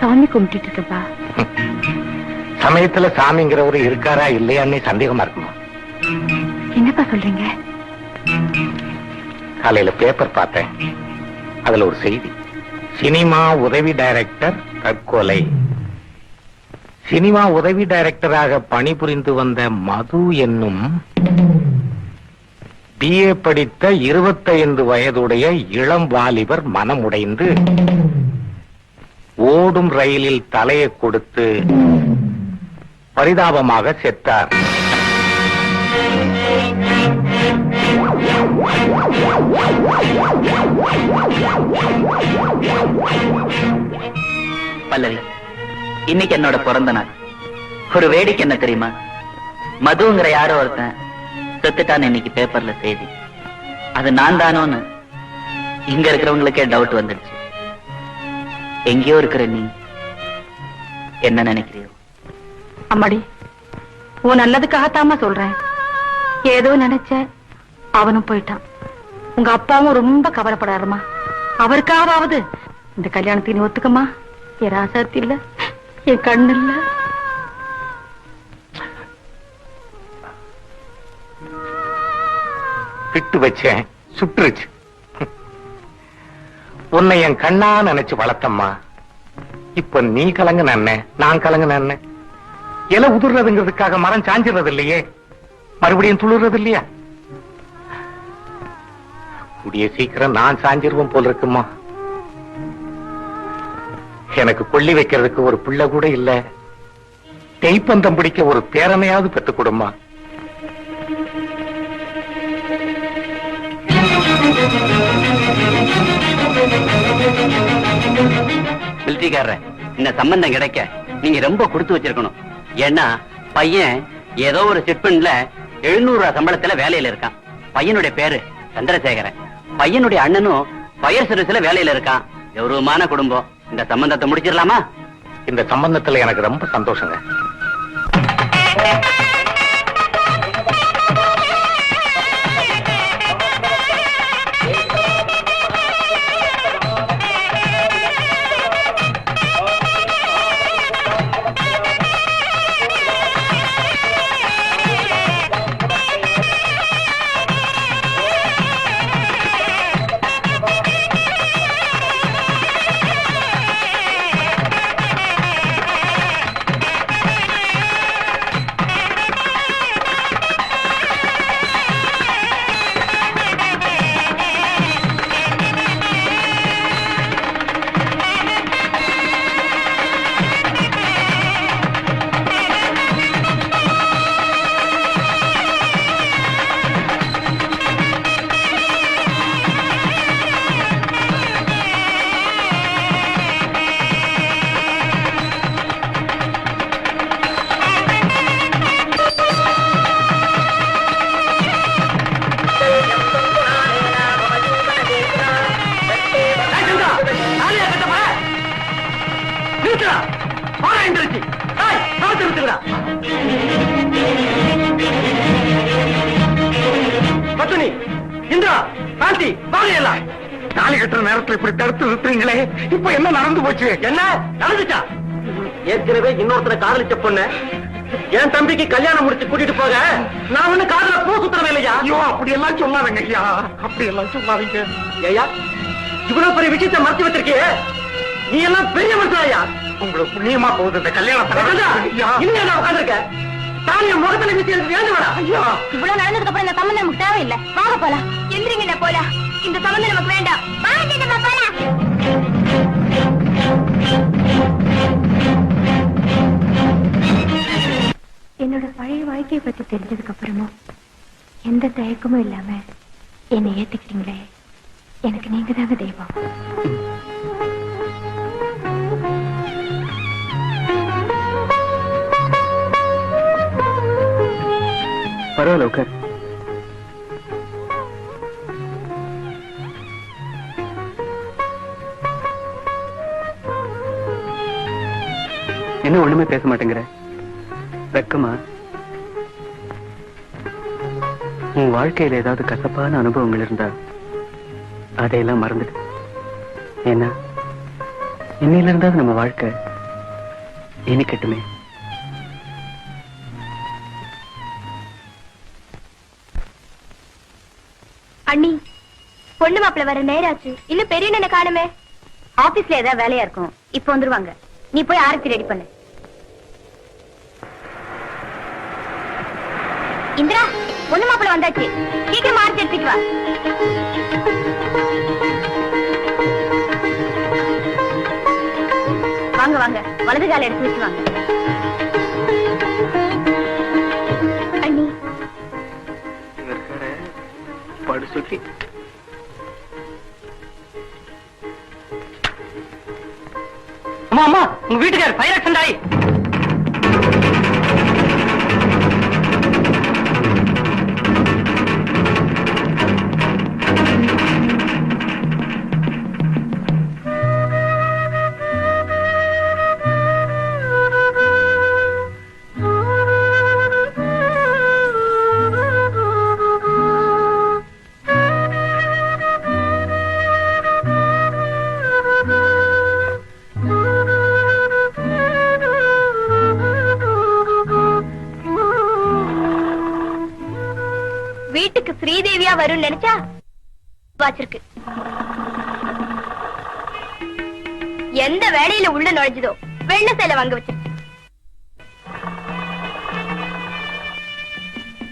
சாமி கும்பிட்டுட்டு இருக்கப்பா. சமயத்துல சாமிங்கிறவரு இருக்காரா இல்லையான்னு சந்தேகமா இருக்குமா? என்னப்பா சொல்றீங்க? காலையில பேப்பர் பார்த்தேன். அதுல ஒரு செய்தி, சினிமா உதவி டைரக்டர் தற்கொலை. சினிமா உதவி டைரக்டராக பணிபுரிந்து வந்த மது என்னும் BA படித்த 25 வயதுடைய இளம் வாலிபர் மனமுடைந்து ஓடும் ரயிலில் தலையை கொடுத்து பரிதாபமாக செத்தார். பல்லவி, இன்னைக்கு என்னோட பிறந்த நாள். ஒரு வேடிக்கை என்ன தெரியுமா? மதுங்கிற யாரோ ஒருத்தன் செத்துட்டான்னு இன்னைக்கு பேப்பர்ல செய்தி. அது நான் தானோன்னு இங்க இருக்கிறவங்களுக்கே டவுட் வந்துடுச்சு. எங்கேயோ இருக்கிற நீ என்ன நினைக்கிறியோ? அம்மாடி, உன் நல்லதுக்காகத்தாம சொல்றேன். ஏதோ நினைச்ச, அவனும் போயிட்டான். உங்க அப்பாவும் ரொம்ப கவலைப்படாருமா. அவருக்காவது இந்த கல்யாணத்துக்கு நீ ஒத்துக்கமா. என் ராசாத்தி இல்ல, என் கண்ணு இல்ல. விட்டு வச்சேன், சுற்றுச்சு. உன்னை என் கண்ணா நினைச்சு வளர்த்தம்மா. இப்ப நீ கலங்க நன்ன, நான் கலங்க நன்ன. இலை உதிர்றதுங்கிறதுக்காக மரம் சாஞ்சிடுறது இல்லையே, மறுபடியும் துளிர்றது இல்லையா? கூடிய சீக்கிரம் நான் சாஞ்சிருவோம் போல இருக்குமா. எனக்கு கொள்ளி வைக்கிறதுக்கு ஒரு பிள்ளை கூட இல்ல. தெய்ப்பந்தம் பிடிக்க ஒரு பேரனையாவது பெற்றுக் கொடுமா. மிலிட்டரிக்காரர், இந்த சம்பந்தம் கிடைக்க நீங்க ரொம்ப கொடுத்து வச்சிருக்கணும். ஏன்னா பையன் ஏதோ ஒரு சிட்பண்ட்ல 700 ரூபாய் சம்பளத்துல வேலையில இருக்கான். பையனுடைய பேரு சந்திரசேகரன். பையனுடைய அண்ணனும் ஃபயர் சர்வீஸ்ல வேலையில இருக்கான். கௌரவமான குடும்பம். இந்த சம்பந்தத்தை முடிச்சிடலாமா? இந்த சம்பந்தத்துல எனக்கு ரொம்ப சந்தோஷங்க. தாலி கட்டுற நேரத்தில் இப்படி தடுத்து நிறுத்துறீங்களே, இப்ப என்ன நடந்து போச்சு? என்ன நடந்துச்சா? ஏற்கனவே இன்னொருத்தரை காதலிச்ச பொண்ண என் தம்பிக்கு கல்யாணம் முடிச்சு கூட்டிட்டு போக நான் ஒண்ணு காதுல பூ சுத்தரவே இல்லையா? ஐயோ அப்படி எல்லாம் சொல்லாதீங்க ஐயா, அப்படி எல்லாம் சொல்லாதீங்க. ஐயா இவ்வளவு பெரிய விஷயத்தை மறைச்சு வச்சிருக்கே, நீ எல்லாம் பெரிய மனுஷன். உங்களுக்கு புண்ணியமா போகுது இந்த கல்யாணம். இன்னும் உட்காந்துருக்க தானிய முகத்துல வீசி வேண்டுவா? ஐயா இவ்வளவு நடந்ததுக்கு அப்புறம் இந்த சம்பந்தம் நமக்கு தேவையில்லை. வாங்க போலாம். எந்திரிங்க போலாம். இந்த சம்பந்தம் நமக்கு வேண்டாம். வாங்க நம்ம போலாம். என்னோட பழைய வாழ்க்கையை பத்தி தெரிஞ்சதுக்கு அப்புறமும் எந்த தயக்கமும் இல்லாம என்னை ஏத்துக்கிட்டீங்களே, எனக்கு நீங்க தாங்க தெய்வம். பரவாயில்ல உட்கார். என்ன ஒண்ணுமே பேச மாட்டேங்கிற? வெக்கமா? உன் வாழ்க்கையில ஏதாவது கசப்பான அனுபவங்கள் இருந்தா அதையெல்லாம் மறந்துடு. ஏன்னா இன்னையில இருந்தாவது நம்ம வாழ்க்கை இனிக்கட்டுமே. அண்ணி, பொண்ணு மாப்பிள்ள வர நேராச்சு. இன்னும் பெரிய என்ன காணுமே. ஆபீஸ்ல ஏதாவது வேலையா இருக்கும், இப்ப வந்துருவாங்க. நீ போய் ஆரத்தி ரெடி பண்ணு. இந்திரா, பொண்ணு மாப்பிள்ள வந்தாச்சு. சீக்கிரம் ஆரத்தி எடுத்துட்டு வா. வாங்க வாங்க, வலது கால எடுத்து வச்சு வாங்க. அண்ணி படு சொல்லி அம்மா அம்மா, உங்க வீட்டுக்கார் ஃபயர் ஆக்சிடென்ட் ஆயி. வீட்டுக்கு ஸ்ரீதேவியா வரும் நினைச்சா வாச்சிருக்கு. எந்த வேலையில உள்ள நுழைஞ்சதோ வெள்ள சேலை வாங்க வச்சிருக்கு.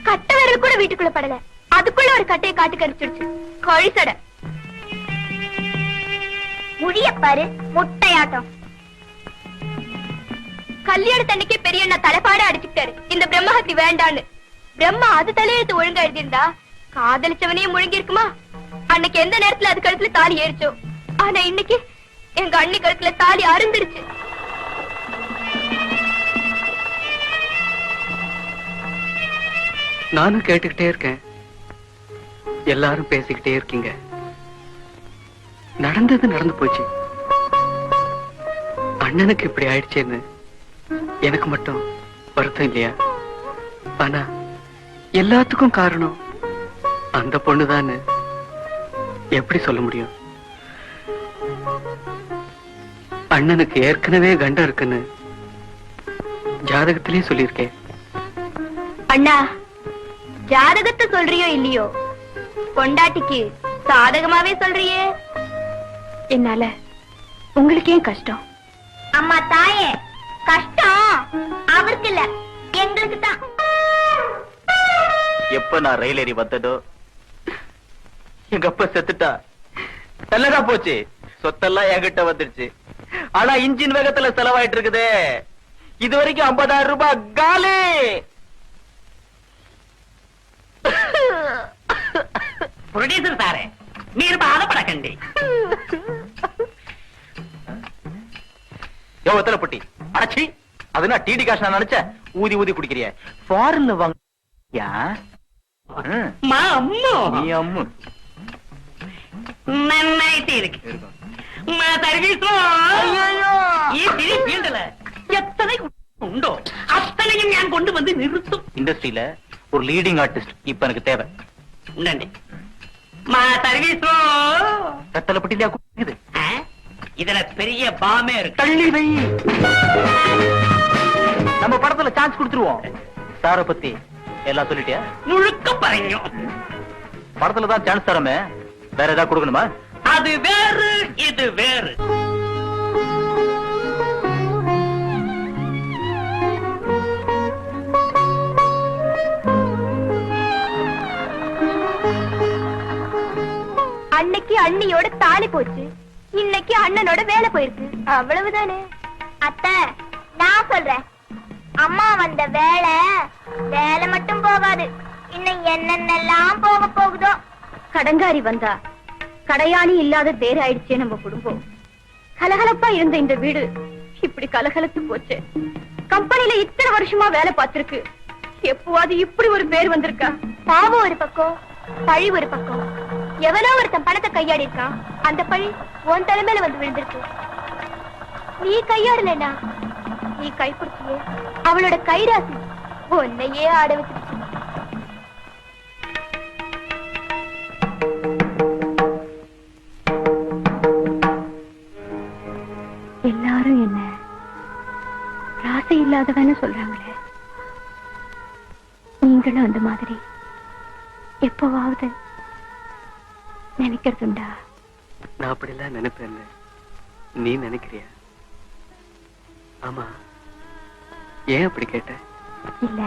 கட்ட விரல் கூட வீட்டுக்குள்ள படல, அதுக்குள்ள ஒரு கட்டையை காட்டு கடிச்சிருச்சு. கழிசட முடிய பாரு, முட்டையாட்டம். கல்யாண தண்ணிக்கே பெரிய தலைப்பாட அடிச்சுட்டாரு இந்த பிரம்மஹத்தி வேண்டான்னு. பிரம்மா அது தலையெழுத்து ஒழுங்கா எழுதியிருந்தா காதலிச்சவனையும் முழுங்கி இருக்குமா? அன்னைக்கு எந்த நேரத்துல அது கழுத்துல தாலி ஏறிச்சோ. ஆனா இன்னைக்கு எங்க அண்ணி கழுத்துல தாலி அருந்துருச்சு. நானும் கேட்டுக்கிட்டே இருக்கேன், எல்லாரும் பேசிக்கிட்டே இருக்கீங்க. நடந்தது நடந்து போச்சு. அண்ணனுக்கு இப்படி ஆயிடுச்சேன்னு எனக்கு மட்டும் வருத்தம் இல்லையா? ஆனா எல்லாத்துக்கும் காரணம் அந்த பொண்ணுதான்னு எப்படி சொல்ல முடியும்? அண்ணனுக்கு ஏற்கனவே கண்டம் இருக்குன்னு ஜாதகத்திலே சொல்லியிருக்கேன். அண்ணா, ஜாதகத்தை சொல்றியோ இல்லையோ, பொண்டாட்டிக்கு சாதகமாவே சொல்றியே. என்னால உங்களுக்கு ஏன் கஷ்டம்? அம்மா தாயே, கஷ்டம் அவருக்கு இல்ல, எங்களுக்கு தான். எப்ப நான் ரயில் ஏறி வந்ததோ எங்க அப்பா செத்துட்டா. நல்லதா போச்சு, சொத்தெல்லாம் என்கிட்ட வந்துருச்சு. ஆனா இன்ஜின் வேகத்துல செலவாயிட்டு இருக்குதே. இது வரைக்கும் 50,000 ரூபாய் காலி. ಪ್ರೊಡ್ಯೂಸರ್ ಸಾರೆ, మీరు బాధపడకండి. எத்தனை பொட்டி அடச்சி, அதுனா டிடி காசு நான் நினைச்ச ஊதி ஊதி குடிக்கிறிய. ஃபாரின்ல வாங்க మా అమ్మ நீ அம்மு నన్నైతే இருக்கு. మా సర్వీస్ లో ఈ సినీ ఫీల్డ్ எத்தனை உண்டோ அத்தனையும் ഞാൻ கொண்டு நிறுத்தும். இண்டஸ்ட்ரியில ஒரு லீடிங் ஆர்டிஸ்ட் இப்ப எனக்கு தேவை. ఉండండి, మా సర్వీస్ లో ரத்தல பொட்டிலையா குடிக்குது. இதுல பெரிய பாமே இருக்கு. தள்ளி வை. நம்ம படத்துல சான்ஸ் கொடுத்துருவோம். சார பத்தி எல்லாம் சொல்லிட்டியா? முழுக்க பறஞ்சு. படத்துல தான் சான்ஸ் தரமே, வேற ஏதாவது கொடுக்கணுமா? அது வேறு, இது வேறு. அன்னைக்கு அண்ணியோட தாலி போச்சு, இன்னைக்கு அண்ணனோட வேலை போயிருக்கு, அவ்வளவுதானே. அத்தை, நான் சொல்றேன், அம்மா வந்த வேலை மட்டும் போகாது, இன்னும் என்னென்னலாம் போக போகுதோ. கடங்காரி வந்தா கடையாணி இல்லாத தேர் ஆயிடுச்சே நம்ம குடும்பம். கலகலப்பா இருந்த இந்த வீடு இப்படி கலகலத்து போச்சு. கம்பெனில இத்தனை வருஷமா வேலை பார்த்திருக்கு, எப்பவாது இப்படி ஒரு பேர் வந்திருக்கா? பாவம் ஒரு பக்கம், பழி ஒரு பக்கம். எவனோ ஒருத்தன் பணத்தை கையாடி இருக்கான், அந்த பழி உன் தலைமையில வந்து விழுந்திருக்கு. நீ கையாடலனா, நீ கைப்பிடிச்சியே அவளோட கைராசி உன்னையே ஆட வச்சிருச்சு. எல்லாரும் என்ன ராசி இல்லாதவன்னு சொல்றாங்களே, நீங்களும் அந்த மாதிரி எப்பவாவது நினைக்கிறதுண்டா? நான் அப்படிலாம் நினைப்பேன். நீ நினைக்கிறியா? ஆமா, ஏன் அப்படி கேட்ட? இல்ல,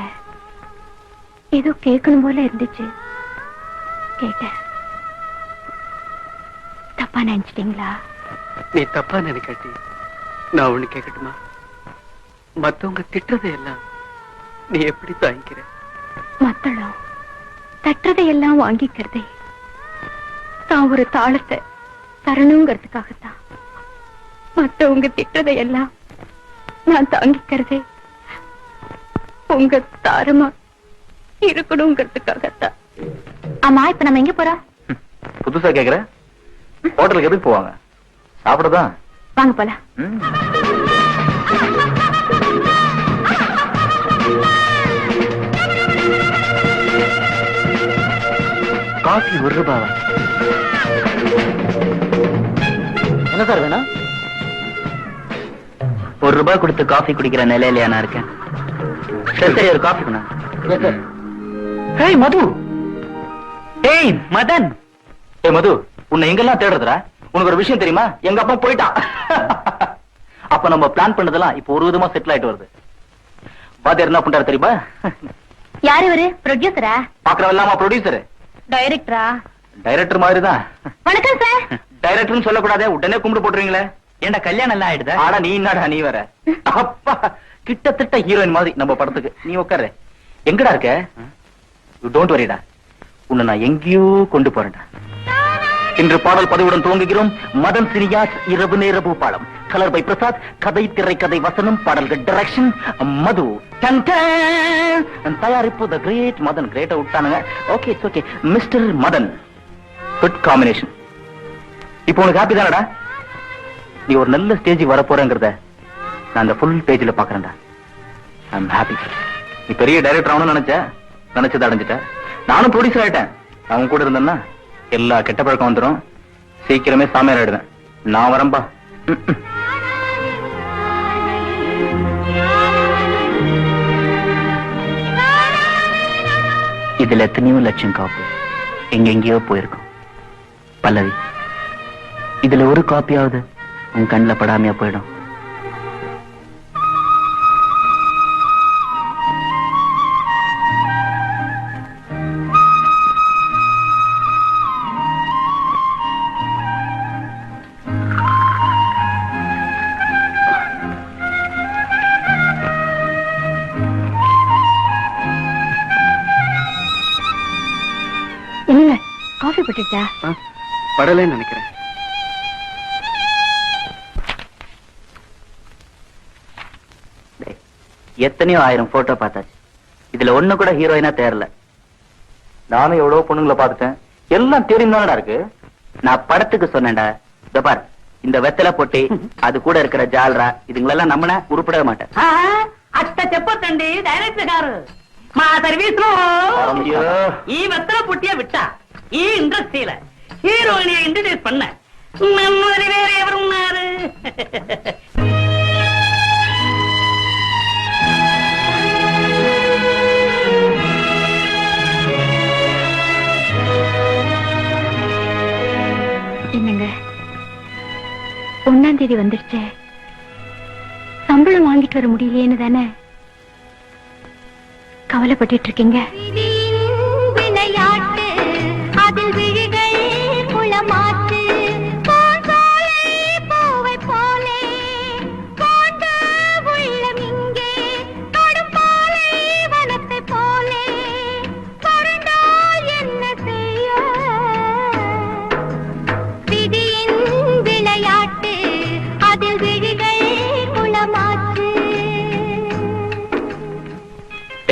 ஏதோ கேட்கணும் போல இருந்துச்சு, கேட்டேன். தப்பா நினைச்சிட்டீங்களா? நீ தப்பா நினைக்காட்டி நான் ஒண்ணு கேட்கட்டுமா? மத்தவங்க திட்டுறதை எல்லாம் நீ எப்படி தாங்கிக்கிற? மத்தளம் தட்டுறதையெல்லாம் வாங்கிக்கிறதே தான் ஒரு தாளத்தை தரணுங்கிறதுக்காகத்தான். மத்தவங்க திட்டுறதையெல்லாம் நான் தாங்கிக்கிறதே உங்க தாரமா இருக்கணுங்கிறதுக்காகத்தான். ஆமா, இப்ப நம்ம எங்க போறோம்? புதுசா கேக்குற? ஹோட்டலுக்கு எதுக்கு போவாங்க? சாப்பிடதான். வாங்க போலாம். காஃபி ₹1. என்ன சார் வேணும்? ₹1 கொடுத்து காஃபி குடிக்கிற நிலையில நான் இருக்கேன். சரி சரி, ஒரு காஃபி பண்ண. ஹேய் மது. ஏய் மதன். ஏய் மது, உன்னை எங்கெல்லாம் தேடுறதுடா? உனக்கு ஒரு விஷயம் தெரியுமா? எங்க அப்பா போயிட்டான். அப்ப நம்ம பிளான் பண்ணதெல்லாம் இப்ப ஒரு விதமா செட்டில் ஆயிட்டு வருது. வாத்தியார் என்ன பண்றாரு தெரியுமா? யாரு இவரு? ப்ரொடியூசரா? பாக்குறவெல்லாமா ப்ரொடியூசர்? டைரக்டரா? டைரக்டர் மாதிரி தான். வணக்கம் சார். டைரக்டர்னு சொல்லக்கூடாதே, உடனே கும்பிட்டு போட்டுருவீங்களே. ஏன்டா கல்யாணம் எல்லாம் ஆயிடுது? ஆனா நீ என்னடா நீ வேற. அப்பா கிட்டத்தட்ட ஹீரோயின் மாதிரி நம்ம படத்துக்கு. நீ உட்காரு. எங்கடா இருக்க? யூ டோன்ட் வரிடா, உன்னை நான் எங்கேயோ கொண்டு போறேன்டா. இன்று பாடல் பதிவுடன் துவங்குகிறோம். மதன் சினியாஸ் இரவு நேர பூபாலம். Colour by Prasad. கதை திரைக்கதை வசனம் பாடல்கள் டைரக்ஷன் மது. டன் டன். தயாரிப்பு தி கிரேட் மதன். கிரேட்டா விட்டானுங்க. Okay it's okay. Mister Madan, good combination. இப்போ உனக்கு ஹாப்பி தானடா? நீ ஒரு நல்ல ஸ்டேஜுக்கு வர போறேங்கிறத நான் அந்த ஃபுல் பேஜ்ல பாக்குறேன்டா. ஐ அம் ஹாப்பி. நீ பெரிய டைரக்டர் ஆகணும்னு நினைச்சதை அடைஞ்சிட்ட. நானும் ப்ரொடியூசர் ஆயிட்டேன். அவன் கூட இருந்தேன்னா எல்லா கெட்ட பழக்கம் வந்துடும். சீக்கிரமே சாமியார் ஆயிடுவேன். நான் வரம்பா. இதுல எத்தனையோ லட்சம் காப்பி எங்கெங்கயோ போயிருக்கும். பல்லவி, இதுல ஒரு காப்பியாவது உன் கண்ணில் படாமையா போயிடும். என்னங்க காஃபி போட்டுட்டா? படலைன்னு நினைக்கிறேன். எத்தனையோ ஆயிரம் போட்டோ பார்த்தாச்சு. இதுல ஒண்ணு கூட ஹீரோயினா தேரல. நானும் எவ்வளவு பொண்ணுங்களை பார்த்துட்டேன். எல்லாம் தெரியும் தானடா இருக்கு. நான் படத்துக்கு சொன்னேன்டா, இதோ பார் இந்த வெத்தலை பொட்டி, அது கூட இருக்கிற ஜால்ரா, இதுங்களெல்லாம் நம்மன உருப்படவே மாட்டேன். అట్ట చెప్పొద్దండి డైరెక్టర్ గారు. మా సర్వీస్ లో ఈ వెత్తల పుట్టియ విట్ట ఈ ఇండస్ట్రీల హీరోయిన్ ఇంట్రడ్యూస్ பண்ண நம்மள வேற ఎవరు ఉన్నారు? 1ஆம் தேதி வந்துருச்சே, சம்பளம் வாங்கிட்டு வர முடியலையேன்னு தானே கவலைப்பட்டு இருக்கீங்க. விளையாட்டு அதில் விழிகள் குளமாட்டு பூவை போலே கொண்ட உள்ளம் இங்கே கடும்பாலை வனத்தை போலே பறந்தால் என்ன செய்ய விதியின் விளையாட்டு அதில் விழிகள் குளமாட்டு.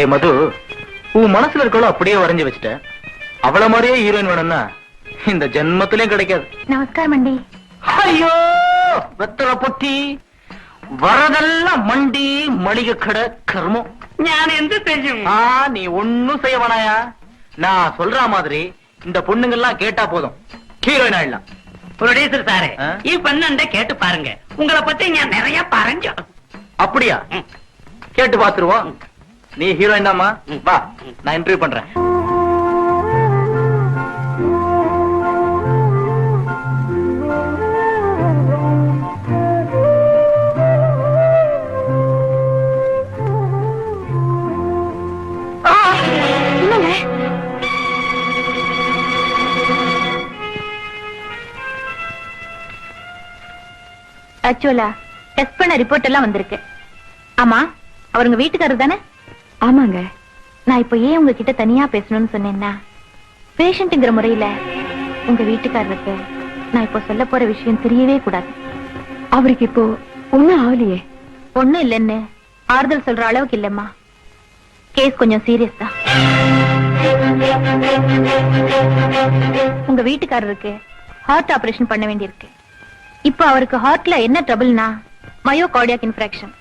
ஏய் மது, உன் மனசுல இருக்கோ அப்படியே வரைஞ்சு வச்சுட்ட. அவள மாதிரியே ஹீரோயின் வேணும்னா இந்த ஜென்மத்திலே கிடைக்காது. நமஸ்காரம் மண்டி. ஐயோ வெத்தலை பொட்டி வரதெல்லாம் மண்டி மளிகை கடை கர்மம். ഞാൻ എന്ത് ചെയ്യും? நீ ஒண்ணும் செய்ய வேணாயா. நான் சொல்ற மாதிரி இந்த பொண்ணுங்கெல்லாம் கேட்டா போதும், ஹீரோயின் ஆயிடலாம். പ്രൊഡ്യൂസർ സാറേ, ആ? ഈ പെണ്ണുണ്ടെ കേട്ട് പാരുങ്ക. ഉങ്ങളെ പറ്റി ഞാൻ நிறைய പറഞ്ഞു. அப்படியா? கேட்டு பாத்துருவோம். நீ ஹீரோயின் தாமா, வா நான் இன்டர்வியூ பண்றேன். ஆக்சுவலா டெஸ்ட் பண்ண ரிப்போர்ட் எல்லாம் வந்திருக்கு. ஆமா, அவருங்க வீட்டுக்காரர் தானே? ஆமாங்க. நான் இப்ப ஏன் உங்ககிட்ட தனியா பேசணும்னு சொன்னேன்னா, பேஷண்ட்ங்கிற முறையில உங்க வீட்டுக்காரருக்கு நான் இப்போ சொல்ல போற விஷயம் தெரியவே கூடாது. அவருக்கு இப்போ ஒண்ணும் ஆகலையே? ஒண்ணும் இல்லைன்னு ஆறுதல் சொல்ற அளவுக்கு இல்லம்மா. கேஸ் கொஞ்சம் சீரியஸ் தான். உங்க வீட்டுக்காரருக்கு ஹார்ட் ஆபரேஷன் பண்ண வேண்டியிருக்கு. இப்ப அவருக்கு ஹார்ட்ல என்ன ட்ரபிள்னா, மயோகார்டியாக் இன்ஃப்ராக்ஷன்.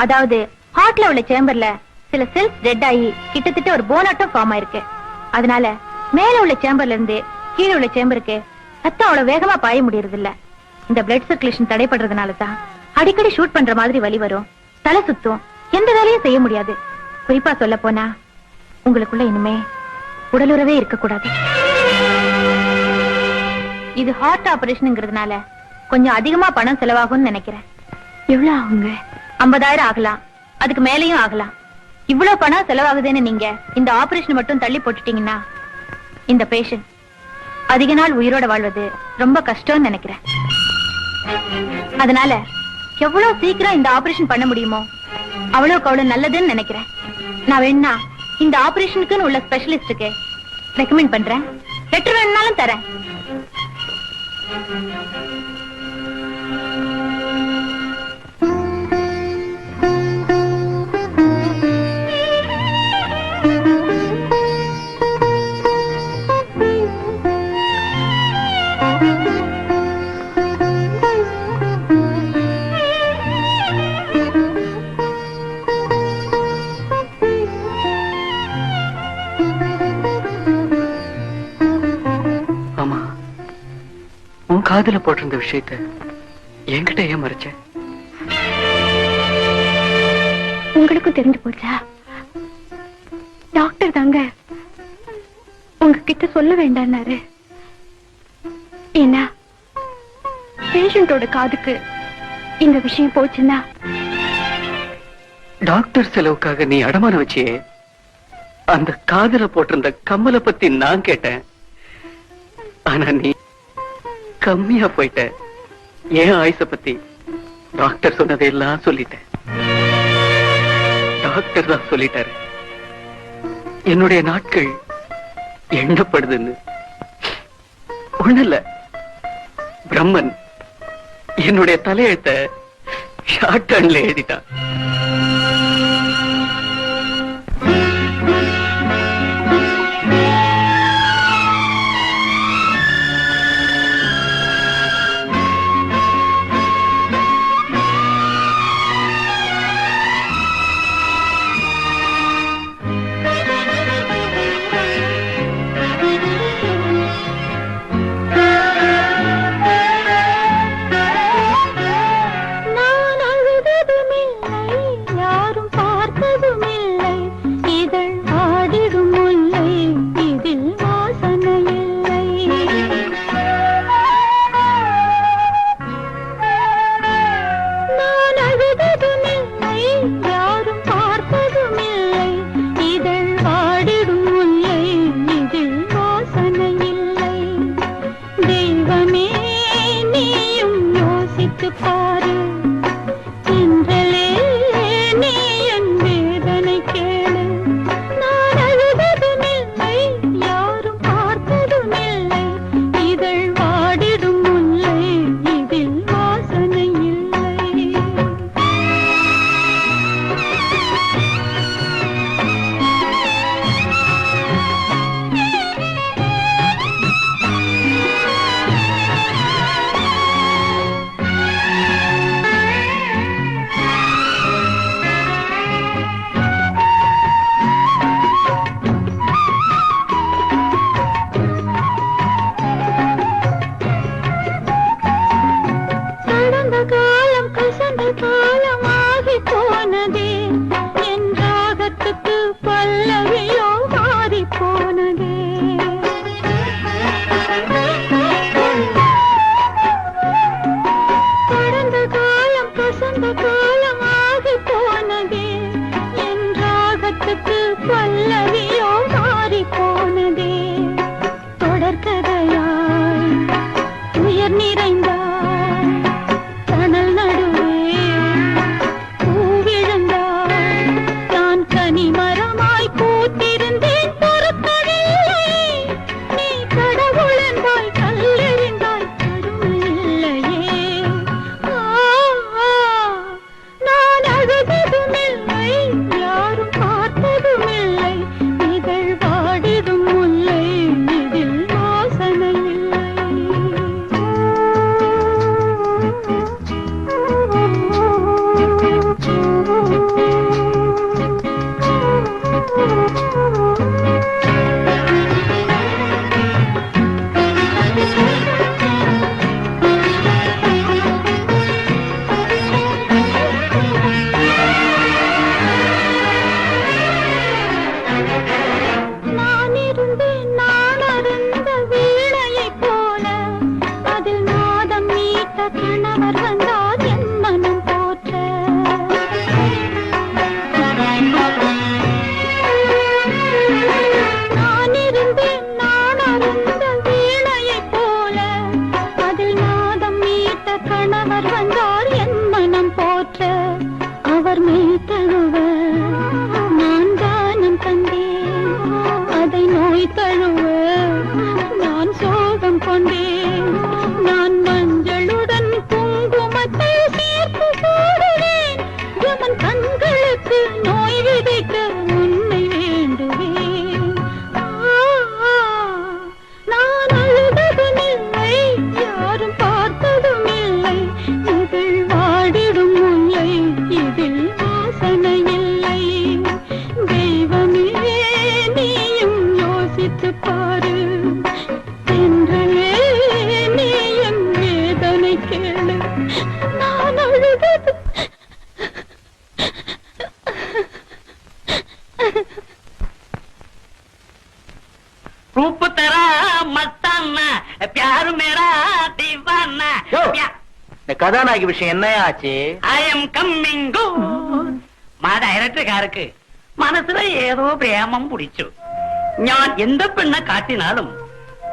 அதாவது ஹார்ட்ல உள்ள சேம்பர்ல சில செல்ஸ் டெட் ஆகி கிட்டத்தட்ட ஒரு போனாட்டம் ஃபார்ம் ஆயிருக்கு. அதனால மேல உள்ள சேம்பர்ல இருந்து கீழே உள்ள சேம்பருக்கு ரத்தம் அவ்வளவு வேகமா பாய முடியறது இல்ல. இந்த பிளட் சர்க்குலேஷன் தடைப்படுறதுனால தான் அடிக்கடி ஷூட் பண்ற மாதிரி வலி வரும், தலை சுத்தும், எந்த வேலையும் செய்ய முடியாது. குறிப்பா சொல்ல போனா உங்களுக்குள்ள இனிமே உடலுறவே இருக்கக்கூடாது. இது ஹார்ட் ஆபரேஷன்ங்கிறதுனால கொஞ்சம் அதிகமா பணம் செலவாகும்னு நினைக்கிறேன். எவ்வளவு ஆகுங்க? 50,000 ஆகலாம், அதுக்கு மேலேயும் ஆகலாம். இவ்வளவு பணம் செலவாகுதுன்னு நீங்க இந்த ஆபரேஷன் மட்டும் தள்ளி போட்டுட்டீங்கன்னா இந்த பேஷண்ட் அதிக நாள் உயிரோட வாழ்வது ரொம்ப கஷ்டம்னு நினைக்கிறேன். அதனால எவ்வளவு சீக்கிரம் இந்த ஆபரேஷன் பண்ண முடியுமோ அவ்வளவுக்கு அவ்வளவு நல்லதுன்னு நினைக்கிறேன். நான் வேணா இந்த ஆபரேஷனுக்குன்னு உள்ள ஸ்பெஷலிஸ்டுக்கு ரெக்கமெண்ட் பண்றேன். லெட்டர் வேணும்னாலும் தரேன். ஆமா, உன் காதுல போட்டிருந்த விஷயத்தை என்கிட்ட ஏன் மறைச்ச? உங்களுக்கும் தெரிஞ்சு போச்சா? டாக்டர் தாங்க உங்ககிட்ட சொல்ல வேண்டாம்னாரு. ஏன்னா பேஷண்டோட காதுக்கு இந்த விஷயம் போச்சுன்னா டாக்டர் செலவுக்காக நீ அடமான வச்சியே, அந்த காதுல போட்டிருந்த கம்மலை பத்தி நான் கேட்டேன். ஆனா நீ கம்மியா போயிட்ட. ஏன் ஆயுச பத்தி டாக்டர் சொன்னதையெல்லாம் சொல்லிட்டேன். டாக்டர் தான் சொல்லிட்டாரு என்னுடைய நாட்கள் எண்ணப்படுதுன்னு. ஒண்ணுல பிரம்மன் என்னுடைய தலையெழுத்த ஷார்ட் ஹேண்ட்ல எழுதிட்டான். நான் அழுததுமில்லை நிறைந்தாய் தணல் நடுவே பூ விழுந்தாய் நான் கனிமரமாய் பூத்திருந்தேன் பொறுக்கவில்லை நீ கடவுள் என்பாய் கல்லெறிந்தாய் கருணையில்லையே நான் அழுததுமில்லை யாரும் பார்த்ததுமில்லை இதழ் வாடிடும் முல்லை இதில் வாசனை நான் இருந்தேன் நான் அருந்த வீணையைப் போல அதில் நாதம் மீட்ட கணவர் வந்தார் என் மனம் போற்ற நான் இருந்தேன் நான் அருந்த வீணையைப் போல அதில் நாதம் மீட்ட கணவர் வந்தார் என் மனம் போற்ற அவர் மெய் தழுவ நான் தானம் தந்தேன் அதை நோய் தழுவ நான் சோகம் கொண்டேன் நான் மஞ்சளுடன் குங்குமத்தை சேர்த்து சூடுவேன் எவன் கண்களுக்கு நோய் விதைக்க உன்னை வேண்டுவேன் நான் அழுததுமில்லை யாரும் பார்த்ததுமில்லை இதில் வாடிடும் முல்லை இதில் வாசனை இல்லை தெய்வமே நீயும் யோசித்து பாரு என்றே நீ என் வேதனை கேளு நான் அழுதது रूप तेरा मस्ताना प्यार मेरा दीवाना யோ, இந்த கதாநாயகி விஷயம் என்னையா ஆச்சு? I am coming good. മാ ഡയറക്ടർക്കാർക്ക് മനസ്സിലെ ഏതോ പ്രേമം പിടിച്ചു ഞാൻ എന്ത പെണ്ണ കാട്ടിനാലും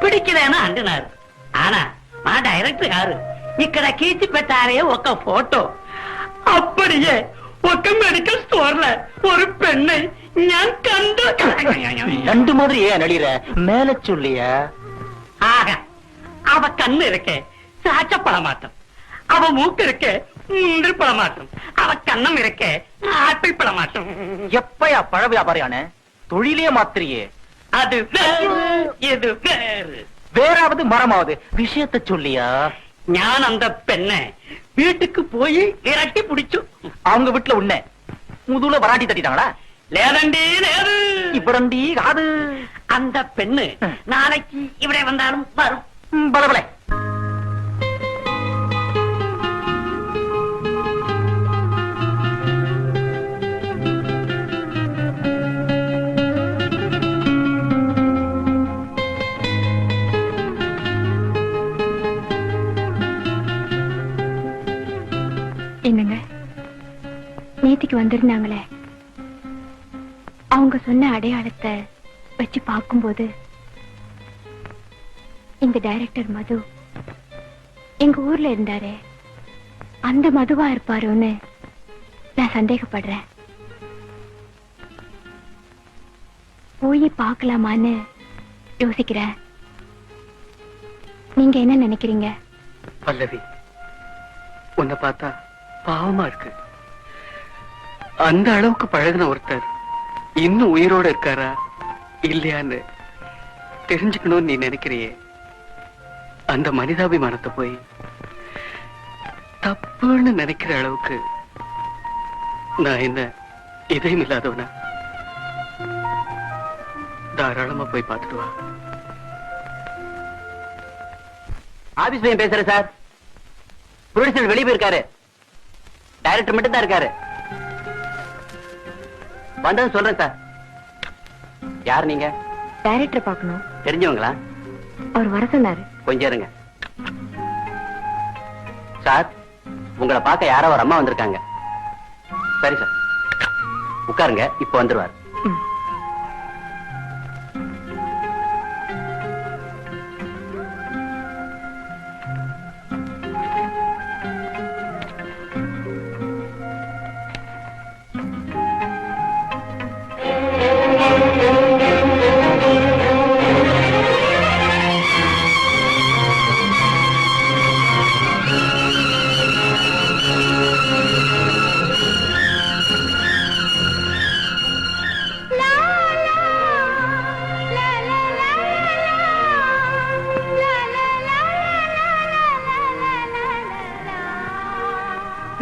പിടിക്കലേന అంటున్నారు ఆనా మా డైరెక్టర్ గారు ఇక్కడ కీచి పెట్టారే ఒక ఫోటో அப்படியே ఒక மெடிக்கல் ஸ்டோர்ல ஒரு பெண்ணை ഞാൻ കണ്ടു நண்டு மாதிரி ஏன் நடிகிற? மேல சொல்லியா? ஆக அவ கண்ணு இருக்கே சாச்சப்பட மாட்டோம் அவ மூக்கு இருக்கே மூன்று பட மாட்டோம் அவ கண்ணம் இருக்கே ஆப்பிள் பட மாட்டோம் எப்பயா பழ வியாபாரியான தொழிலே மாத்திரியே? அது வேறு, இது வேறு வேறாவது மரமாவது விஷயத்தை சொல்லியா? ഞാൻ அந்த பெண்ணை வீட்டுக்கு போய் விரட்டி பிடிச்சு அவங்க வீட்டுல உன்ன முதுல வராட்டி தட்டிட்டாங்களா? லேதண்டி லேது இப்படண்டி காது அந்த பெண்ணு நாளைக்கு இவரே வந்தாலும் வரும் பலபல. என்னங்க நேத்திக்கு வந்திருந்தாங்களே அவங்க சொன்ன அடையாளத்தை வச்சு பார்க்கும்போது இந்த டைரக்டர் மது எங்க ஊர்ல இருந்தாரே அந்த மதுவா இருப்பாரோன்னு நான் சந்தேகப்படுறேன். போய் பார்க்கலாமான்னு யோசிக்கிறேன். நீங்க என்ன நினைக்கிறீங்க? பல்லவி உன்னை பார்த்தா பாவமா இருக்கு. அந்த அளவுக்கு பழகின ஒருத்தர் இன்னும் உயிரோட இருக்காரா இல்லையான்னு தெரிஞ்சுக்கணும்னு நீ நினைக்கிறியே, அந்த மனிதாபிமானத்தை போய் தப்புன்னு நினைக்கிற அளவுக்கு நான் என்ன இதயம் இல்லாதவனா? தாராளமா போய் பார்த்துட்டு வா. ஆபீஸ் பையன் பேசுறேன் சார். ப்ரொடியூசர் வெளியே போயிருக்காரு. டைரக்டர் மட்டும் தான் இருக்காரு. வந்தது சொல்றேன் சார். யார் நீங்க? டைரக்டர் பார்க்கணும். தெரிஞ்சவங்களா? அவர் வர சொன்னாரு. கொஞ்சம் இருங்க சார். உங்களை பார்க்க யாரோ ஒரு அம்மா வந்திருக்காங்க. சரி சார், உட்காருங்க. இப்ப வந்துருவார்.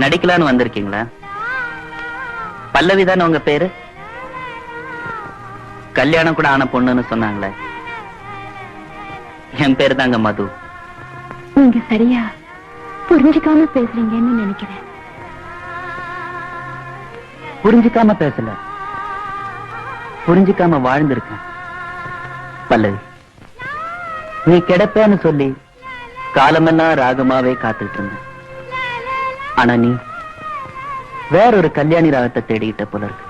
நடிக்கலான்னு வந்திருக்கீங்களா? பல்லவி தானே உங்க பேரு? கல்யாணம் கூட ஆன பொண்ணுன்னு சொன்னாங்களே. என் பேரு தாங்க மது. நீங்க சரியா புரிஞ்சுக்காம பேசுறீங்கன்னு நினைக்கிறேன். புரிஞ்சுக்காம பேசல, புரிஞ்சுக்காம வாழ்ந்திருக்கேன். பல்லவி, நீ கிடைப்பேன்னு சொல்லி காலமெல்லாம் ராகமாவே காத்துட்டு இருந்தேன். ஆனா நீ வேறொரு கல்யாணி ராகத்தை தேடிக்கிட்ட போல இருக்கு.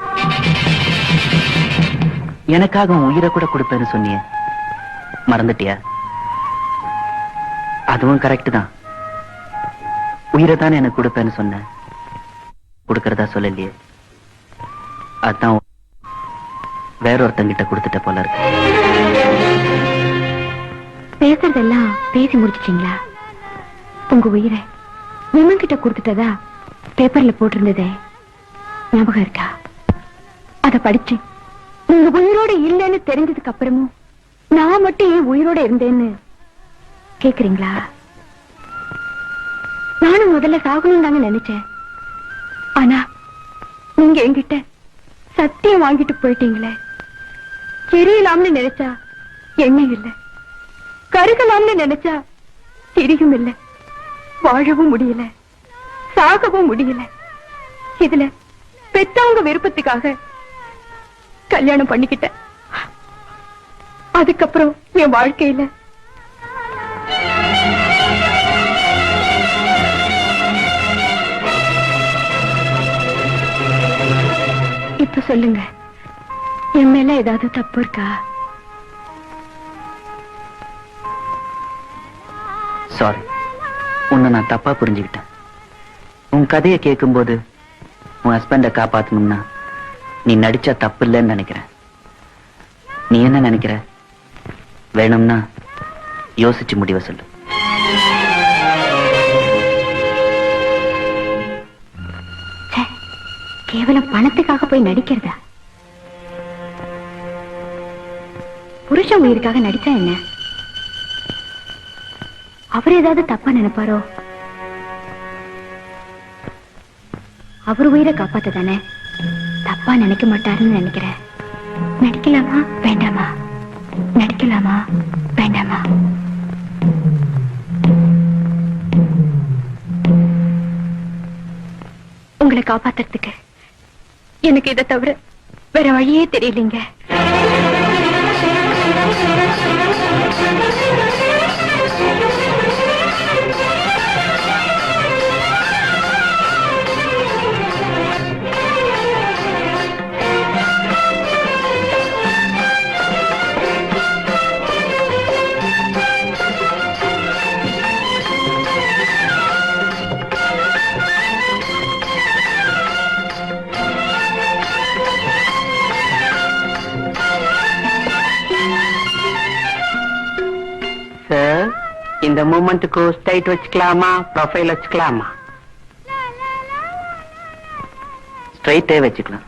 எனக்காக உன் உயிரை கூட கொடுப்பேன்னு சொன்னிய, மறந்துட்டியா? அதுவும் கரெக்ட் தான். உயிரை தானே எனக்கு கொடுப்பேன்னு சொன்ன, கொடுக்கறதா சொல்லலையே. அதான் வேறொருத்தங்கிட்ட கொடுத்துட்ட போல இருக்கு. பேசுறதெல்லாம் பேசி முடிச்சிட்டீங்களா? உங்க உயிரை விமன் கிட்ட கொடுத்துட்டதா பேப்பர்ல போட்டிருந்ததே ஞாபகம் இருக்கா? அத படிச்சு நீங்க உயிரோட இல்லைன்னு தெரிஞ்சதுக்கு அப்புறமும் நான் மட்டும் ஏன் உயிரோட இருந்தேன்னு கேக்குறீங்களா? நானும் முதல்ல சாகணும் தாங்க நினைச்சேன். ஆனா நீங்க என்கிட்ட சத்தியம் வாங்கிட்டு போயிட்டீங்களே. எரியலாம்னு நினைச்சா எண்ணெய் இல்லை, கருகலாம்னு நினைச்சா திரியும் இல்லை, வாழவும் முடியல, சாகவும் முடியல. இதுல பெத்தவங்க விருப்பத்துக்காக கல்யாணம் பண்ணிக்கிட்டேன். அதுக்கப்புறம் என் வாழ்க்கையில இப்ப சொல்லுங்க, என் மேல ஏதாவது தப்பு இருக்கா? சாரி, உன்னை நான் தப்பா புரிஞ்சுக்கிட்டேன். உன் கதையை கேட்கும்போது உன் ஹஸ்பண்ட காப்பாத்தணும்னா நீ நடிச்சா தப்பு இல்லைன்னு நினைக்கிறேன். நீ என்ன நினைக்கிற? வேணும்னா யோசிச்சு முடிவை சொல்லு. கேவலம் பணத்துக்காக போய் நடிக்கிறதா? புருஷன் உயிருக்காக நடிச்சா என்ன? அவர் ஏதாவது தப்பா நினைப்பாரோ? அவர் உயிரை காப்பாத்த தானே, தப்பா நினைக்க மாட்டாருன்னு நினைக்கிறேன். நடிக்கலாமா வேண்டாமா? நடிக்கலாமா வேண்டாமா? உங்களை காப்பாத்துறதுக்கு எனக்கு இதை தவிர வேற வழியே தெரியலீங்க. இந்த மூமெண்ட்டுக்கு ஸ்ட்ரைட் வச்சுக்கலாமா, ப்ரொஃபைல் வச்சுக்கலாமா? ஸ்ட்ரைட்டே வச்சுக்கலாம்.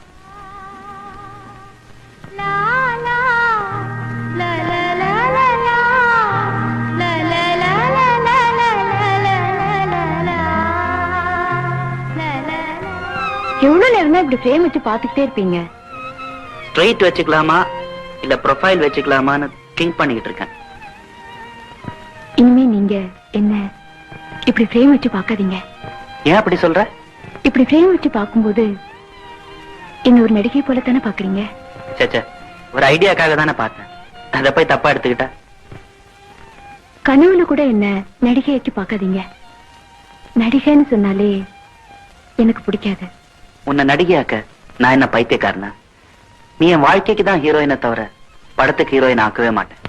எவ்வளவு நேரம் இப்படி ஃப்ரேம் வச்சு பாத்துக்கிட்டே இருப்பீங்க? ஸ்ட்ரைட் வச்சுக்கலாமா இல்ல ப்ரொஃபைல் வச்சுக்கலாமான்னு திங்க் பண்ணிக்கிட்டு இருக்கேன். இனிமே நீங்க என்ன இப்படி ஃப்ரேம் வச்சு பாக்காதீங்க. ஏன் அப்படி சொல்ற? இப்படி ஃப்ரேம் வச்சு பாக்கும்போது என்ன ஒரு நடிகை போலத்தானே பாக்குறீங்க. சேச்சே, ஒரு ஐடியாக்காக தானே பார்த்தேன். அதை போய் தப்பா எடுத்துக்கிட்ட. கனவுல கூட என்ன நடிகையாக்கி பாக்காதீங்க. நடிகைன்னு சொன்னாலே எனக்கு பிடிக்காது. உன்னை நடிகையாக்க நான் என்ன பைத்தியக்காரனா? நீ என் வாழ்க்கைக்கு தான் ஹீரோயினை தவிர படத்துக்கு ஹீரோயின் ஆக்கவே மாட்டேன்.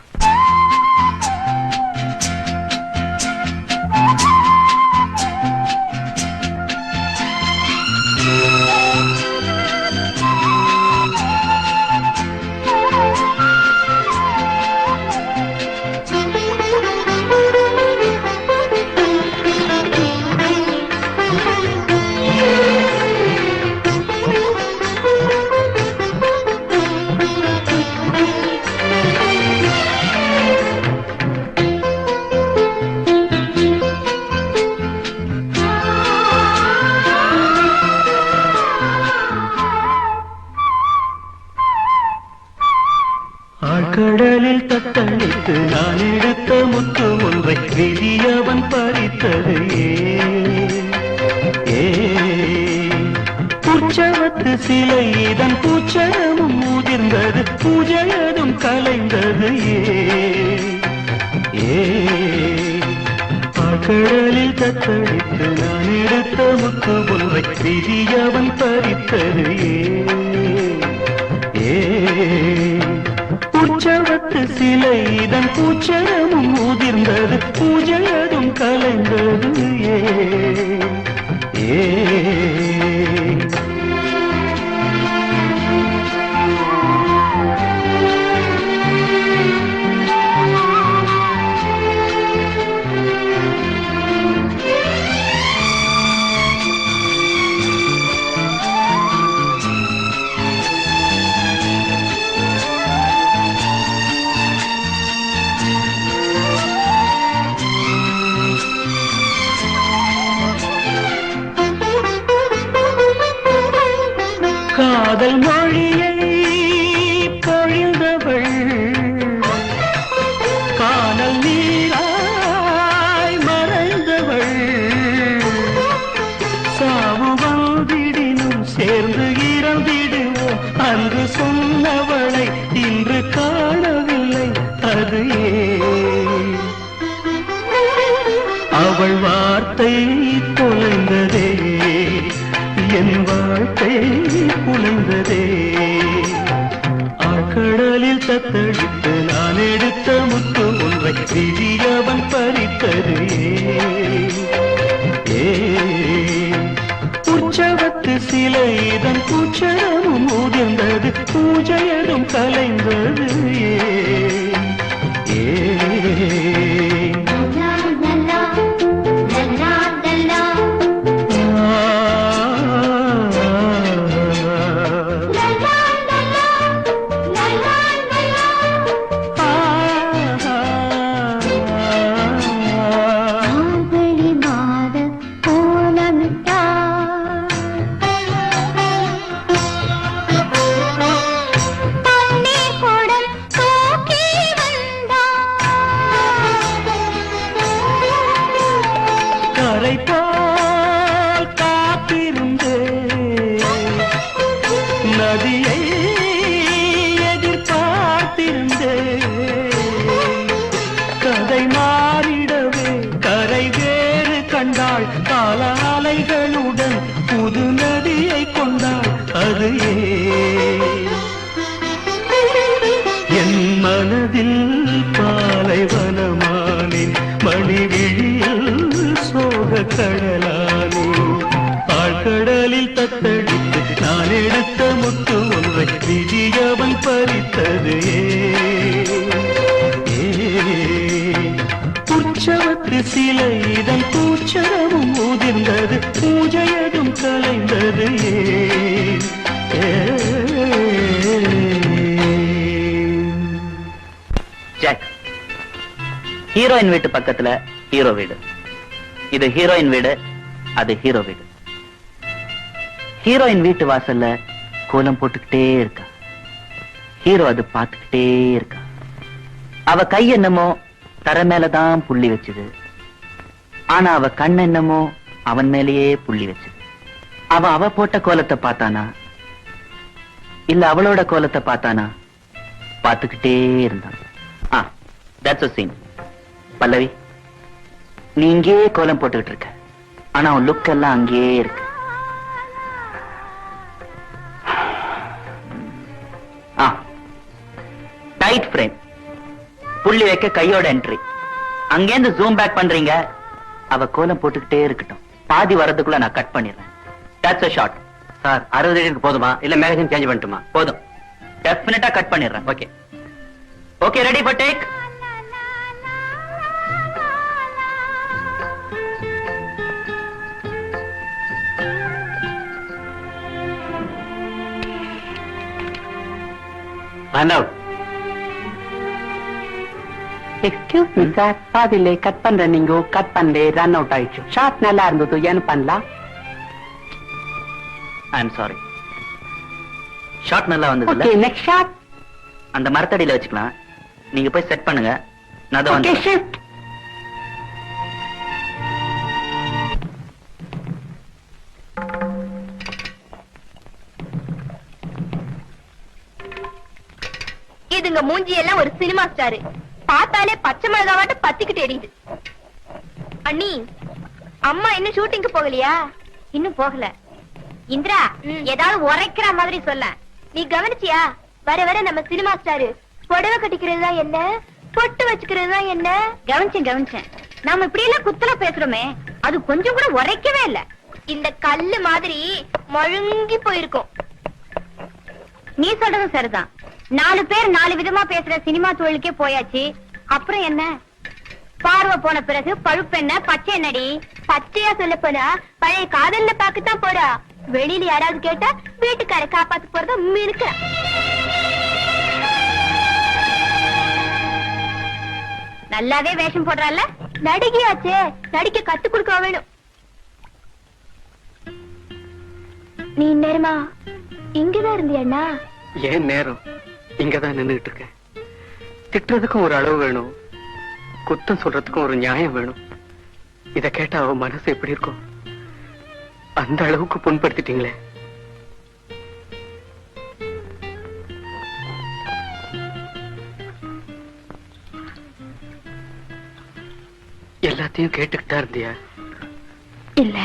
தத்தளித்து நான் எடுத்த முத்து ஒன்றை விதியவன் பறித்தது உற்சவத்து சிலை இதன் பூச்சரமும் முதிர்ந்தது பூஜையதும் கலைந்தது கடலில் தத்தளித்து நான் எடுத்த முத்து ஒன்றை விதியவன் பறித்தது உற்சவத்து சிலை இதன் பூச்சரமும் முதிர்ந்தது பூஜையதும் கலைந்தது காதல் மொழியை பொழிந்தவள் காணல் நீராய் மறைந்தவள் சாவு வந்திடினும் சேர்ந்து இறந்திடுவோம் அன்று சொன்னவளை இன்று காணவில்லை அது அவள் வார்த்தை தொலைந்ததே என் வாழ்க்கை குலைந்ததே ஆழ்கடலில் தத்தளித்து நான் எடுத்த முத்து ஒன்றை விதியவன் பறித்தது உற்சவத்து சிலை இதன் பூச்சரமும் முதிர்ந்தது பூஜையதும் கலைந்தது நதியை எதிர்பார்த்திருந்தே கதை மாறிடவே கரை வேறு கண்டாள் கால அலைகளுடன் புது நதியை கொண்டாள் அது என் மனதில் பாலைவனமானேன் மணிவிழியில் சோக கடலானே ஆழ்கடலில் தத்தளித்து நான் எடுத்த முத்து ஒன்றை விதியவன் பறித்தது உற்சவத்து சிலை இதன் பூச்சரமும் முதிர்ந்தது பூஜையதும் கலைந்தது ஜாக், ஹீரோயின் வீட்டு பக்கத்துல ஹீரோ வீடு. இது ஹீரோயின் வீடு, அது ஹீரோ வீடு. ஹீரோயின் வீட்டு வாசல்ல கோலம் போட்டுக்கிட்டே இருக்கா. ஹீரோ அது பார்த்துக்கிட்டே இருக்கா. அவ கை என்னமோ தர மேலதான் புள்ளி வச்சுது, ஆனா அவ கண் என்னமோ அவன் மேலேயே புள்ளி வச்சுது. அவ போட்ட கோலத்தை பார்த்தானா இல்ல அவளோட கோலத்தை பார்த்தானா? பார்த்துக்கிட்டே இருந்தான். That's a scene. பல்லவி, நீ இங்கேயே கோலம் போட்டுக்கிட்டு இருக்க, ஆனா உன் லுக் எல்லாம் அங்கேயே இருக்கு. டைட் ஃப்ரேம், புள்ளி வைக்க கையோட என்ட்ரி. அங்கேருந்து ஜூம் பேக் பண்றீங்க. அவ கோலம் போட்டுக்கிட்டே இருக்கட்டும், பாதி வரதுக்குள்ள நான் கட் பண்ணிடுறேன். That's a shot. Sir, 60 second போதுமா இல்ல மேகசின் சேஞ்ச் பண்ணட்டுமா? போதும், டெஃபினட்டா கட் பண்ணிடுறேன். Okay okay, ready for take. Excuse me sir, பாதிலே கட் பண்றேன், நீங்க கட் பண்ணே ரன் அவுட் ஆயிடுச்சு. ஷாட் நல்லா இருந்தது, ஏன்னு பண்ணலாம்? I am sorry. ஷாட் நல்லா வந்தது. ஓகே, நெக்ஸ்ட் ஷாட் அந்த மரத்தடியில வச்சுக்கலாம். நீங்க போய் செட் பண்ணுங்க, நான் தான் வந்துடுறேன். இதுங்க மூஞ்சி எல்லாம் ஒரு சினிமா ஸ்டாரு. பார்த்தாலே பச்சை மிளகாவாட்டு பத்திக்கிட்டு எரியுது. அண்ணி, அம்மா இன்னும் ஷூட்டிங்க்கு போகலையா? இன்னும் போகல. இந்திரா, ஏதாவது உரைக்கிற மாதிரி சொல்ல. நீ கவனிச்சியா? வர வர நம்ம சினிமா ஸ்டாரு புடவை கட்டிக்கிறது தான் என்ன, பொட்டு வச்சுக்கிறது தான் என்ன. கவனிச்சேன். நாம இப்படி எல்லாம் குத்தல பேசுறோமே, அது கொஞ்சம் கூட உரைக்கவே இல்ல. இந்த கல்லு மாதிரி மழுங்கி போயிருக்கும். நீ சொல்றது சரிதான். 4 பேர் 4 விதமா பேசுற சினிமா தொழிலுக்கே போயாச்சு. அப்புறம் என்ன? பார்வை போன பிறகு பழுப்பெண்ண பச்சை என்னடி? பச்சையா சொல்ல போனா பழைய காதல்ல பாக்கத்தான் போறா. வெளியில யாராவது கேட்டா வீட்டுக்கார காப்பாத்து போறத மினுக்க. நல்லாவே வேஷம் போடுறால, நடிகையாச்சே, நடிக்க கத்து கொடுக்க வேணும். நீ நேரமா இங்கதான் இருந்தியண்ணா? ஏன் நேரம் இங்கதான் நின்னுட்டு இருக்கேன். திட்டுறதுக்கும் ஒரு அளவு வேணும், குத்தம் சொல்றதுக்கும் ஒரு நியாயம் வேணும். இத கேட்டா அவன் மனசு எப்படி இருக்கும்? அந்த அளவுக்கு புண்படுத்திட்டீங்களே. எல்லாத்தையும் கேட்டுக்கிட்டா இருந்தியா? இல்ல,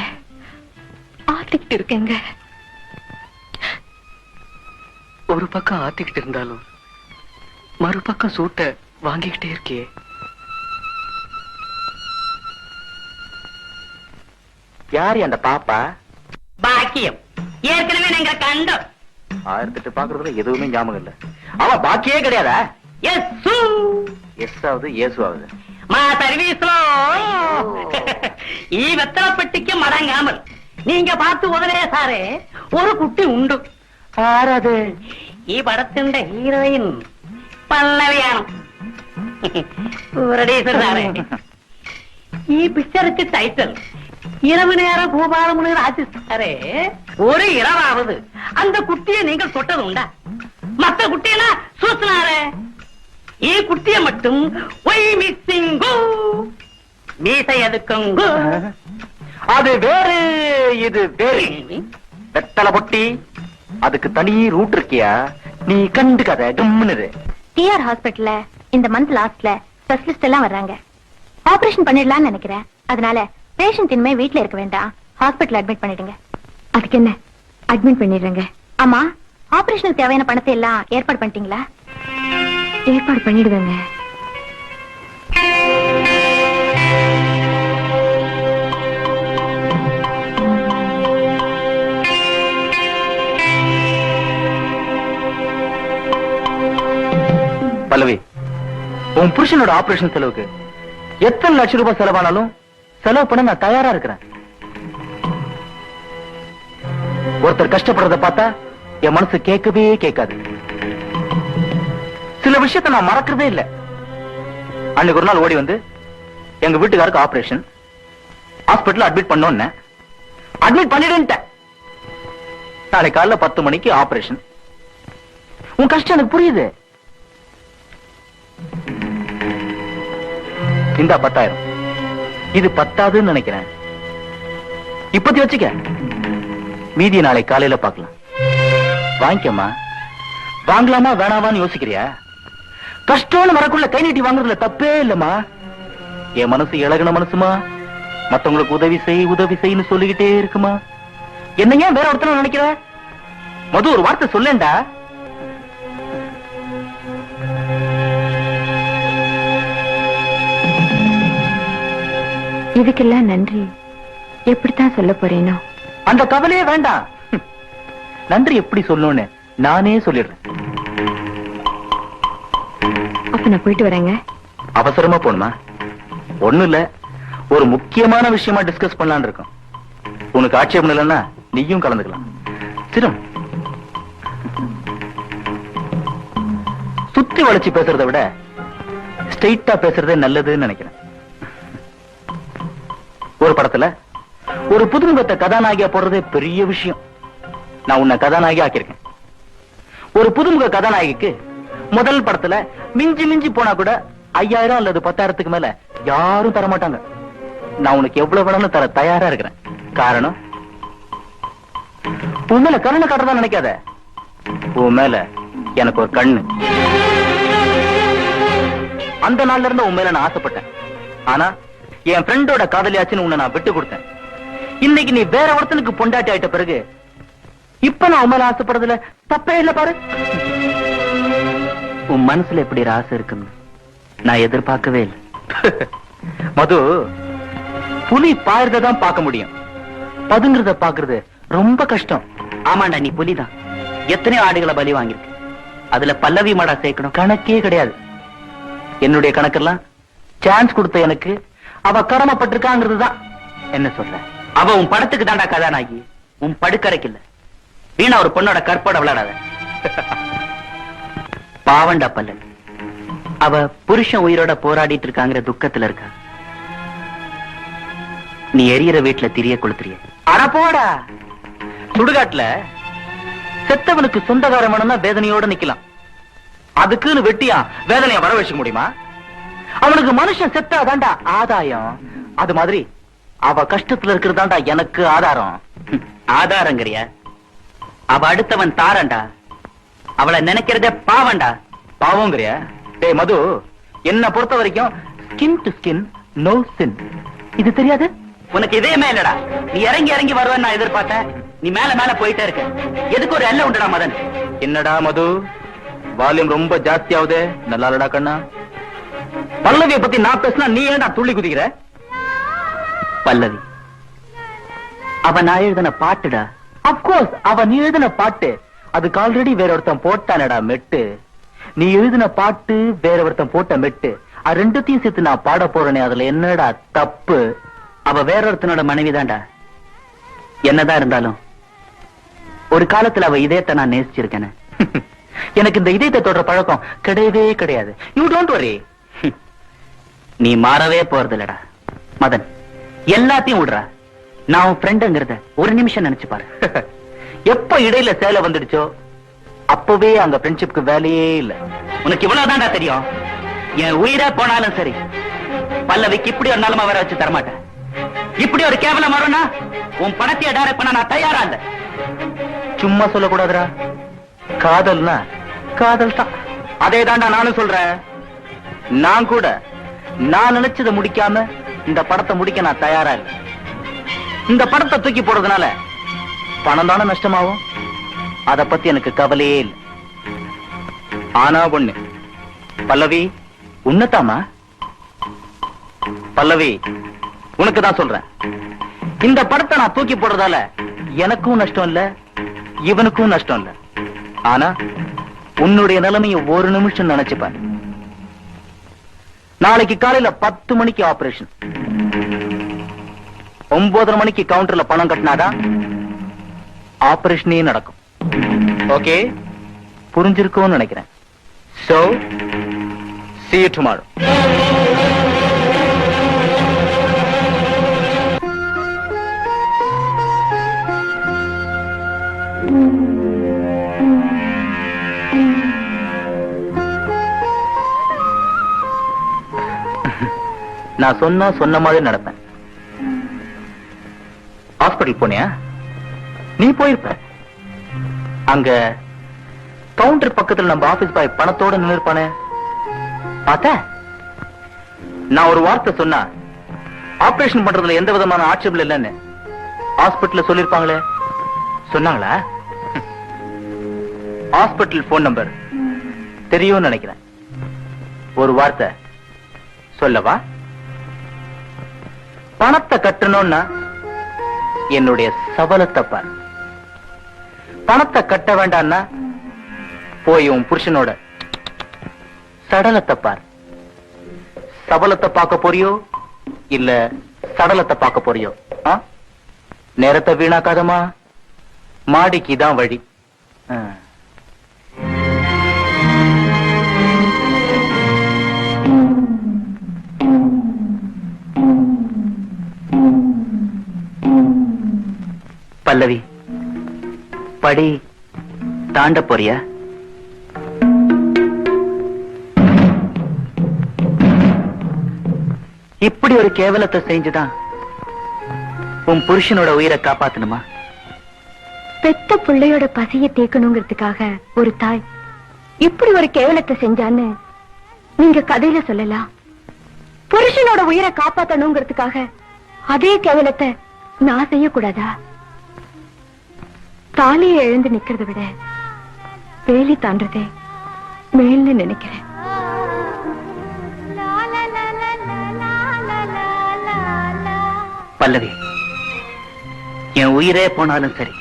ஆத்திக்கிட்டு இருக்கேங்க. ஒரு பக்கம் ஆத்திக்கிட்டு இருந்தாலும் மறுபக்கம் சூட்ட வாங்கிக்கிட்டே இருக்கியே. யாரு அந்த பாப்பா? பாக்கியம். ஏற்கனவே நாங்க கண்டோம். 1008 பாக்குறதுல எதுவுமே ஞாபகம் இல்ல. அவ பாக்கியே கிடையாதா? எஸ் ஆகுது, ஏசு ஆகுது. மா சர்வீஸ்லோ ഈ വെത്തളപ്പെട്ടിക്ക് മടങ്ങാമൽ നീങ്ക പാത്തു ഉടനെ സാറേ ഒരു കുട്ടി ഉണ്ട്. ആരത്? ഈ പടത്തിന്റെ ഹീറോയിൻ പല്ലവിയാണ്. സാറേ, ഈ പിക്ചർക്ക് ടൈറ്റിൽ இரவு நேர பூபாலமுனி ராஜு சாரே. ஒரு இரவாவது அந்த குட்டியை நீங்கள் தொட்டது உண்டா? மத்த குட்டியெல்லாம் சூசினாரே. ஈ குட்டிய மட்டும் ஒய் மிஸ்ஸிங்கு மீசை எதுக்குங்கு. அது வேறு, இது வேறு. வெத்தலை பொட்டி, அதுக்கு தனி ரூட் இருக்கியா? நீ கண்டுக்காத, கம்முனு. டிஆர் ஹாஸ்பிடல்ல இந்த மந்த் லாஸ்ட்ல ஸ்பெஷலிஸ்ட் எல்லாம் வர்றாங்க. ஆபரேஷன் பண்ணிடலாம்னு நினைக்கிறேன். அதனால பேஷண்ட் இனிமே வீட்ல இருக்க வேண்டாம், ஹாஸ்பிடல் அட்மிட் பண்ணிடுங்க. அதுக்கு என்ன, அட்மிட் பண்ணிடுறேங்க. ஆமா, ஆபரேஷனுக்கு தேவையான பணத்தை எல்லாம் ஏற்பாடு பண்ணிட்டீங்களா? ஏற்பாடு பண்ணிடுவேங்க. பல்லவி, உன் புருஷனோட ஆபரேஷன் செலவுக்கு எத்தனை லட்சம் ரூபாய் செலவானாலும் செலவு பண்ண நான் தயாரா இருக்கிறேன். ஒருத்தர் கஷ்டப்படுறத பார்த்தா என் மனசு கேட்கவே கேட்காது. சில விஷயத்தை நான் மறக்கிறதே இல்ல. அன்னைக்கு ஒரு நாள் ஓடி வந்து எங்க வீட்டுக்காருக்கு ஆபரேஷன், ஹாஸ்பிடல் அட்மிட் பண்ணோன்னு அட்மிட் பண்ணிடுன்ட்டேன். நாளை காலைல 10 மணிக்கு ஆபரேஷன். உன் கஷ்டம் எனக்கு புரியுது. இந்த 10,000 இது பத்தாதுன்னு நினைக்கிறேன். இப்பத்தி வச்சுக்க, மீதி நாளை காலையில பார்க்கலாம். வாங்கிக்கமா. வாங்கலாமா வேணாமான்னு யோசிக்கிறியா? கஷ்டம்னு வரக்குள்ள கை நீட்டி வாங்குறதுல தப்பே இல்லம்மா. என் மனசு இழகுன மனசுமா, மத்தவங்களுக்கு உதவி செய்ன்னு சொல்லிக்கிட்டே இருக்குமா. என்ன ஏன் வேற ஒருத்தர் நினைக்கிற? மது, ஒரு வார்த்தை சொல்லேன்டா. இதுக்கெல்லாம் நன்றி எப்படித்தான் சொல்ல போறேனோ. அந்த கவலையே வேண்டாம். நன்றி எப்படி சொல்லணும்னு நானே சொல்லிடுறேன். அப்ப நான் போயிட்டு வரேங்க. அவசரமா போணுமா? ஒண்ணும் இல்ல, ஒரு முக்கியமான விஷயமா டிஸ்கஸ் பண்ணலான்னு இருக்கோம். உனக்கு ஆட்சேபம் இல்லைன்னா நீயும் கலந்துக்கலாம். சிரம், சுத்தி வளைச்சு பேசுறதை விட ஸ்ட்ரெயிட்டா பேசுறதே நல்லதுன்னு நினைக்கிறேன். ஒரு படத்துல ஒரு புதுமுகத்தை கதாநாயகியா போடுறதே பெரிய விஷயம். நான் உன்னை கதாநாயகி ஆக்கியிருக்கேன். ஒரு புதுமுக கதாநாயகிக்கு முதல் படத்துல மிஞ்சி போனா கூட 5000 அல்லது 10,000க்கு மேல யாரும் தர மாட்டாங்க. நான் உனக்கு எவ்வளவு வேணாலும் தர தயாரா இருக்கிறேன். காரணம், உன் மேல கருணை காட்டுறதா நினைக்காத. உன் மேல எனக்கு ஒரு கண்ணு. அந்த நாள்ல இருந்து உன் மேல நான் ஆசைப்பட்டேன். ஆனா என் ஃப்ரெண்டோட காதலியாச்சுன்னு உன்னை நான் விட்டு கொடுத்தேன். இன்னைக்கு நீ வேற ஒருத்தனுக்கு பொண்டாட்டி ஆயிட்ட பிறகு இப்ப நான் உன் மேல ஆசைப்படுறதுல தப்பே இல்ல பாரு. உன் மனசுல எப்படி ஒரு ஆசை இருக்குன்னு நான் எதிர்பார்க்கவே இல்லை. மது, புலி பாயறதான் பார்க்க முடியும், பதுங்கிறத பாக்குறது ரொம்ப கஷ்டம். ஆமாண்டா, நீ புலிதான். எத்தனையோ ஆடுகளை பலி வாங்கியிருக்கு. அதுல பல்லவி மாடா சேர்க்கணும் கணக்கே கிடையாது. என்னுடைய கணக்கெல்லாம் சான்ஸ் கொடுத்த எனக்கு அவ கடமைப்பட்டிருக்காங்கிறது தான். என்ன சொல்ற? அவ உன் படத்துக்கு தாண்டா கதாநாயகி, உன் படுக்கறைக்கு இல்ல. வீணா ஒரு பொண்ணோட கற்போட விளையாடாத. பாவண்டா பல்லவி, அவ புருஷன் உயிரோட போராடிட்டு இருக்காங்கிற துக்கத்துல இருக்கா. நீ எரியற வீட்டுல திரிய கொளுத்துறிய. அட போடா, சுடுகாட்டுல செத்தவனுக்கு சொந்தக்காரன் வேணும்னா வேதனையோட நிக்கலாம். அதுக்குன்னு வெட்டியா வேதனைய வர வச்சுக்க முடியுமா? அவனுக்கு மனுஷன் செத்தா தாண்டா ஆதாயம். அது மாதிரி அவ கஷ்டத்துல இருக்கிறதாண்டா எனக்கு ஆதாரம். ஆதாரங்கிறிய? அவ அடுத்தவன் தாரண்டா. அவளை நினைக்கிறதே பாவண்டா. பாவங்கிறிய? டேய் மது, என்ன பொறுத்த வரைக்கும் skin to skin, no sin. இது தெரியாது உனக்கு? இதயமே இல்லடா. நீ இறங்கி இறங்கி வருவேன்னு நான் எதிர்பார்த்தேன். நீ மேல மேல போயிட்டே இருக்க. எதுக்கு ஒரு எல்லை உண்டுடா மதன்? என்னடா மது, வால்யூம் ரொம்ப ஜாஸ்தி ஆகுது. நல்லா இல்லடா கண்ணா. பல்லவியை பத்தி நான் பேசினா நீ ஏன்டா துள்ளி குதிக்கிற? பல்லவி அவ நான் எழுதின பாட்டுடா. அப்கோர்ஸ் அவ நீ எழுதின பாட்டு. அதுக்கு ஆல்ரெடி வேற ஒருத்தன் போட்டானடா மெட்டு. நீ எழுதின பாட்டு வேற ஒருத்தன் போட்ட மெட்டு. அது ரெண்டுத்தையும் சேர்த்து நான் பாட போறேனே, அதுல என்னடா தப்பு? அவ வேற ஒருத்தனோட மனைவிதான்டா. என்னதான் இருந்தாலும் ஒரு காலத்துல அவ இதயத்தை நான் நேசிச்சிருக்கேன். எனக்கு இந்த இதயத்தை தொடர பழக்கம் கிடையவே கிடையாது. You don't worry. நீ மாறவே போறதில்லடா மதன். எல்லாத்தையும் விடுறா. நான் உன் ஃப்ரெண்டுங்கிறத ஒரு நிமிஷம் நினைச்சு பாரு. எப்ப இடையில சேலை வந்துடுச்சோ அப்பவே அங்க ஃப்ரெண்ட்ஷிப்க்கு வேலையே இல்ல. உனக்கு இவ்வளவுதான்டா தெரியும். என் உயிரே போனாலும் சரி, பல்லவிக்கு இப்படி ஒரு நிலைமை வர வச்சு தரமாட்டேன். இப்படி ஒரு கேவலம் வரும்னா உன் பணத்தையே டைரக்ட் பண்ண நான் தயாரா இல்ல. சும்மா சொல்லக்கூடாதுடா. காதல்னா காதல் தான். அதே தாண்டா நானும் சொல்றேன். நான் கூட நான் நினைச்சதை முடிக்காம இந்த படத்தை முடிக்க நான் தயாரா இல்லை. இந்த படத்தை தூக்கி போடுறதுனால பணம் தானே நஷ்டமாகும். அத பத்தி எனக்கு கவலையே இல்லை. ஆனா ஒண்ணு பல்லவி, உன்னதாமா பல்லவி, உனக்கு தான் சொல்றேன். இந்த படத்தை நான் தூக்கி போடுறதால எனக்கும் நஷ்டம் இல்ல, இவனுக்கும் நஷ்டம் இல்ல. ஆனா உன்னுடைய நிலைமையை ஒரு நிமிஷம் நினைச்சுப்பாரு. நாளைக்கு காலையில 10 மணிக்கு ஆபரேஷன். 9:30 மணிக்கு கவுண்டர்ல பணம் கட்டினாதான் ஆபரேஷனே நடக்கும். ஓகே, புரிஞ்சிருக்கும்னு நினைக்கிறேன். So, see you tomorrow. நான் சொன்ன மாதிரி நடப்பேன். ஹாஸ்பிடல் போனியா? நீ போயிருப்ப. அங்க கவுண்டர் பக்கத்துல நம்ம ஆபீஸ் பாய் பணத்தோட நின்னுப்பானே பார்த்த? நான் ஒரு வார்த்தை சொன்னா ஆபரேஷன் பண்றதுல எந்த விதமான ஆட்சேபம் இல்லைன்னு ஹாஸ்பிடல்ல சொல்லிருப்பாங்களே, சொன்னாங்களா? ஹாஸ்பிடல் போன் நம்பர் தெரியும்னு நினைக்கிறேன். ஒரு வார்த்தை சொல்லவா? பணத்தை கட்டணும்னா என்னுடைய சபலத்தை பார். பணத்தை கட்ட வேண்டாம்னா போய் உன் புருஷனோட சடலத்தை பார். சபலத்தை பார்க்க போறியோ இல்ல சடலத்தை பார்க்க போறியோ? நேரத்தை வீணாக்காதமா, மாடிக்கு தான் வழி. பல்லவி, படி தாண்ட போறியா? இப்படி ஒரு கேவலத்தை செஞ்சுதான் உன் புருஷனோட உயிரை காப்பாத்தணுமா? பெத்த பிள்ளையோட பசிய தேக்கணுங்கிறதுக்காக ஒரு தாய் இப்படி ஒரு கேவலத்தை செஞ்சான்னு நீங்க கதையில சொல்லலாம். புருஷனோட உயிரை காப்பாத்தணுங்கிறதுக்காக அதே கேவலத்தை நான் செய்யக்கூடாதா? தாலியை எழுந்து நிக்கிறத விட வேலி தாண்டதே மேல்னு நினைக்கிறேன். பல்லவி, என் உயிரே போனாலும் சரி,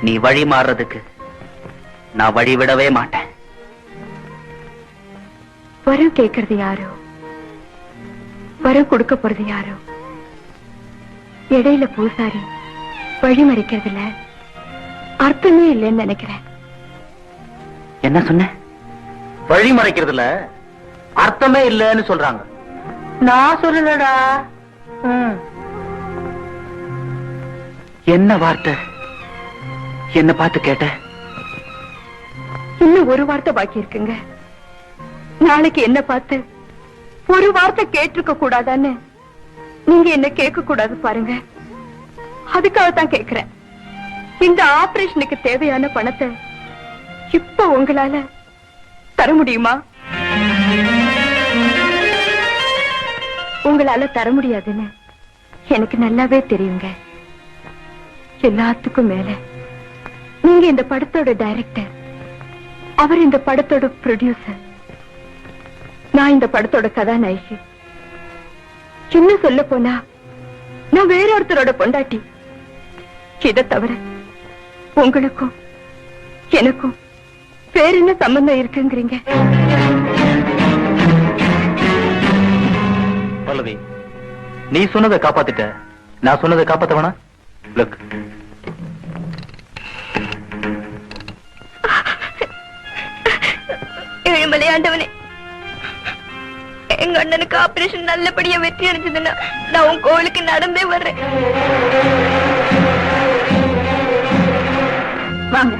நீ வழி மாறுறதுக்கு நான் வழி விடவே மாட்டேன். வரம் கேட்கறது யாரோ, வரம் கொடுக்க போறது யாரோ, இடையில பூசாரி வழி மறைக்கிறதுல அர்த்தமே இல்லைன்னு நினைக்கிறேன். என்ன சொன்ன? வழி மறைக்கிறதுல அர்த்தமே இல்லைன்னு சொல்றாங்க. நான் சொல்லலடா. என்ன வார்த்தை என்ன பார்த்து கேட்ட? இன்னும் ஒரு வார்த்தை பாக்கி இருக்குங்க. நாளைக்கு என்ன பார்த்து ஒரு வார்த்தை கேட்டிருக்க கூடாதான்னு நீங்க என்ன கேட்க கூடாது பாருங்க. அதுக்காகத்தான் கேக்குறேன். இந்த ஆபரேஷனுக்கு தேவையான பணத்தை இப்ப உங்களால தர முடியுமா? உங்களால தர முடியாதுன்னு எனக்கு நல்லாவே தெரியுங்க. எல்லாத்துக்கும் மேல நீங்க இந்த படத்தோட டைரக்டர், அவர் இந்த படத்தோட ப்ரொடியூசர், நான் இந்த படத்தோட கதாநாயகி. இன்னும் சொல்ல போனா நான் வேற ஒருத்தரோட பொண்டாட்டி. இதை தவிர உங்களுக்கும் எனக்கும் வேற என்ன சம்பந்தம் இருக்குங்கிறீங்க? பல்லவி, நீ சொன்னதை காப்பாத்திட்ட, நான் சொன்னதை காப்பாத்த வேணா? Look. ஏழுமலை ஆண்டவனே, எங்க அண்ணனுக்கு ஆபரேஷன் நல்லபடியா வெற்றி அடைஞ்சதுன்னா நான் உன் கோவிலுக்கு நடந்தே வர்றேன். வாங்க.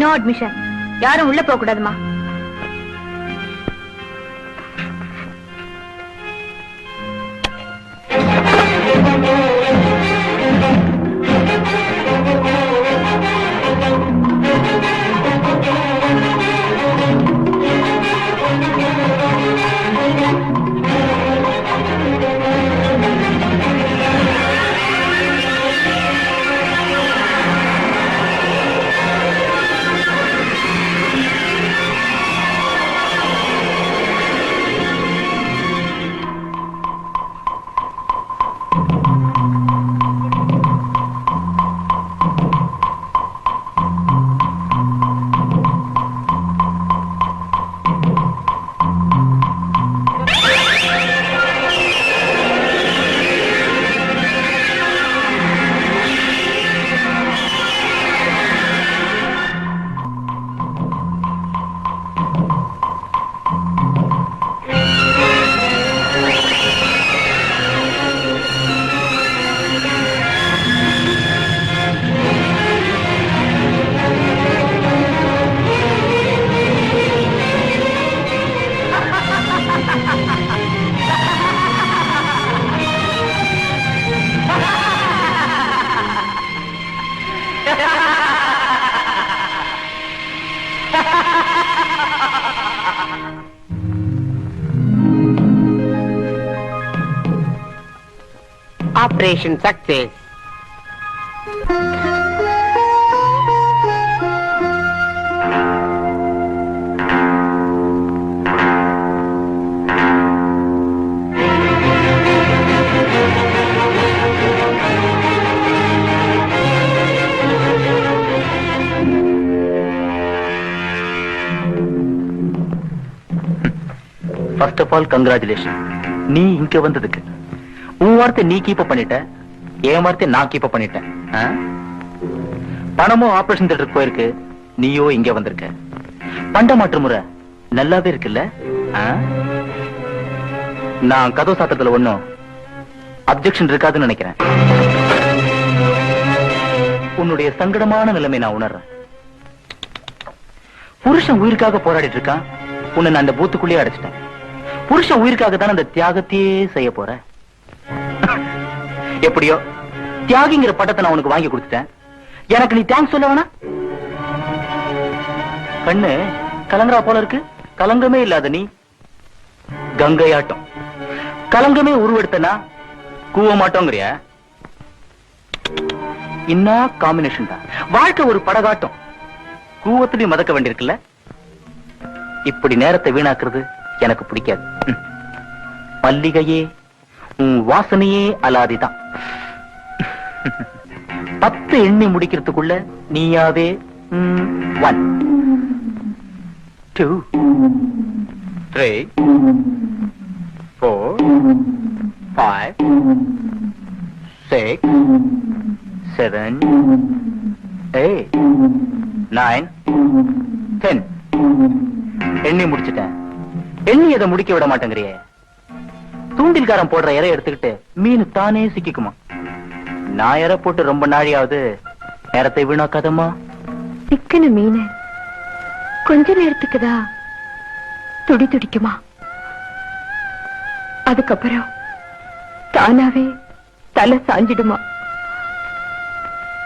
No admission. யாரும் உள்ள போக கூடாதுமா. Operation success. First of all, congratulations. நீ இங்க வந்ததுக்கு உன் வார்த்தை நீ கீப் பண்ணிட்ட, என் வார்த்தை நான் கீப் பண்ணிட்டேன். பணமும் ஆபரேஷன் தியேட்டருக்கு போயிருக்கு, நீயோ இங்க வந்திருக்க. பண்ட மாற்று முறை நல்லாவே இருக்குல்ல? நான் கதவு சாத்திரத்துல ஒண்ணும் அப்செக்ஷன் இருக்காதுன்னு நினைக்கிறேன். உன்னுடைய சங்கடமான நிலைமை நான் உணர்றேன். புருஷன் உயிருக்காக போராடிட்டு இருக்கான், உன்னை நான் அந்த பூத்துக்குள்ளேயே அடைச்சிட்டேன். புருஷன் உயிருக்காக தான் அந்த தியாகத்தையே செய்ய போற. எப்படியோ தியாகிங்கிற பட்டத்தை நான் உனக்கு வாங்கி கொடுத்துட்டேன். எனக்கு நீ தேங்க்ஸ் சொல்ல வேணா? கண்ணு கலங்கரா போல இருக்கு. கலங்கமே இல்லாத நீ கங்கையாட்டம். கலங்கமே உருவெடுத்தனா கூவ மாட்டோங்கிறியா? இன்னா காம்பினேஷன் தான். வாழ்க்கை ஒரு படகாட்டம், கூவத்திலையும் மதக்க வேண்டியிருக்குல்ல. இப்படி நேரத்தை வீணாக்குறது எனக்கு பிடிக்காது. மல்லிகையே உன் வாசனையே அலாதிதான். 10 எண்ணி முடிக்கிறதுக்குள்ள நீயாவே 1 2 3 4 5 6 7 8 9 10 எண்ணி முடிச்சிட்டேன். எண்ணி எதை முடிக்க விட மாட்டேங்கிறியே. தூண்டில்காரன் போடுற இறை எடுத்துக்கிட்டு மீன் தானே சிக்கிக்குமா? நான் இறை போட்டு ரொம்ப நாழியாவது நேரத்தை வீணாக்காதம்மா. சிக்கன மீன் கொஞ்ச நேரத்துக்குதான் துடி துடிக்குமா? அதுக்கப்புறம் தானாவே தலை சாஞ்சிடுமா?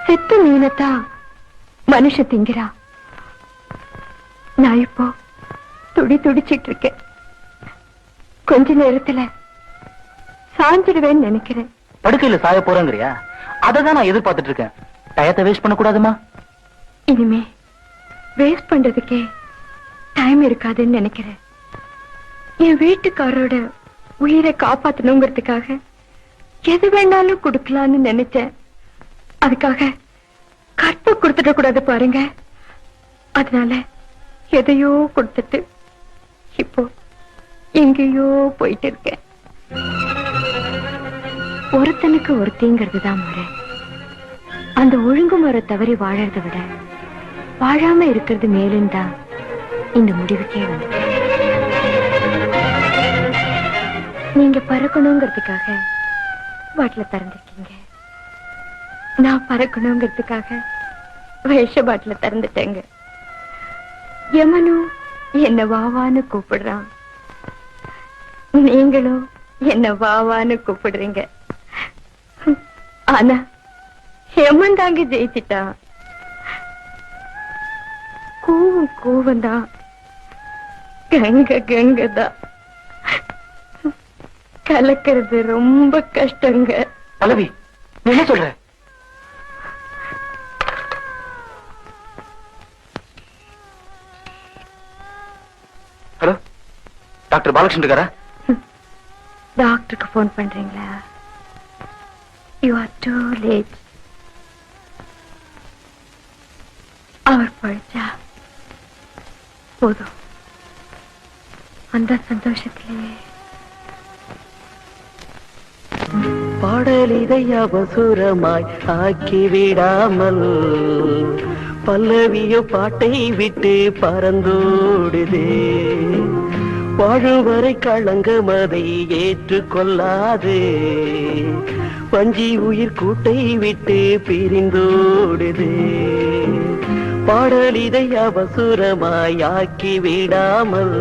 செத்த மீனத்தான் மனுஷ திங்கிறா. நான் இப்போ துடி துடிச்சிட்டு இருக்கேன். கொஞ்ச நேரத்துல சாஞ்சிடுவேன்னு நினைக்கிறேன். படுக்கையில சாய போறேங்கிறியா? அததான் நான் எதிர்பார்த்துட்டு இருக்கேன். டயத்தை வேஸ்ட் பண்ண கூடாதுமா. இனிமே வேஸ்ட் பண்றதுக்கே டைம் இருக்காதுன்னு நினைக்கிறேன். என் வீட்டுக்காரோட உயிரை காப்பாத்தணுங்கிறதுக்காக எது வேணாலும் கொடுக்கலான்னு நினைச்சேன். அதுக்காக கற்பை கொடுத்துட கூடாது பாருங்க. அதனால எதையோ கொடுத்துட்டு இப்போ எங்கேயோ போயிட்டு இருக்கேன். ஒருத்தனுக்கு ஒருத்திங்கிறது தான் முறை. அந்த ஒழுங்குமுறை தவறி வாழறதை விட வாழாம இருக்கிறது மேலும் தான் இந்த முடிவுக்கே வந்து. நீங்க பறக்கணுங்கிறதுக்காக பாட்டில திறந்துருக்கீங்க. நான் பறக்கணுங்கிறதுக்காக விஷ பாட்டில திறந்துட்டேங்க. யமனும் என்ன வாவான்னு கூப்பிடுறான், நீங்களும் என்ன வாவான்னு கூப்பிடுறீங்க. ஆனா யமன் தாங்க ஜெயிச்சிட்டான். கூவும் கூவந்தான் கங்க கங்கதான். கலக்கிறது ரொம்ப கஷ்டங்க. பல்லவி, நீ என்ன சொல்ற? ஹலோ, டாக்டர் பாலகிருஷ்ணன் இருக்காரா? டாக்டருக்கு போன் பண்றீங்களா? You are too late. அவர் பழிச்சா போதும். அந்த சந்தோஷத்திலேயே பாடலிதை அவசரமாய் ஆக்கி விடாமல் பல்லவியோ பாட்டை விட்டு பறந்தோடுதே. வாழும் வரை களங்கம் அதை ஏற்றுக்கொள்ளாதே. பஞ்சி உயிர் கூட்டை விட்டு பிரிந்தோடுதே. பாடலிதை அவசரமாய் ஆக்கி விடாமல்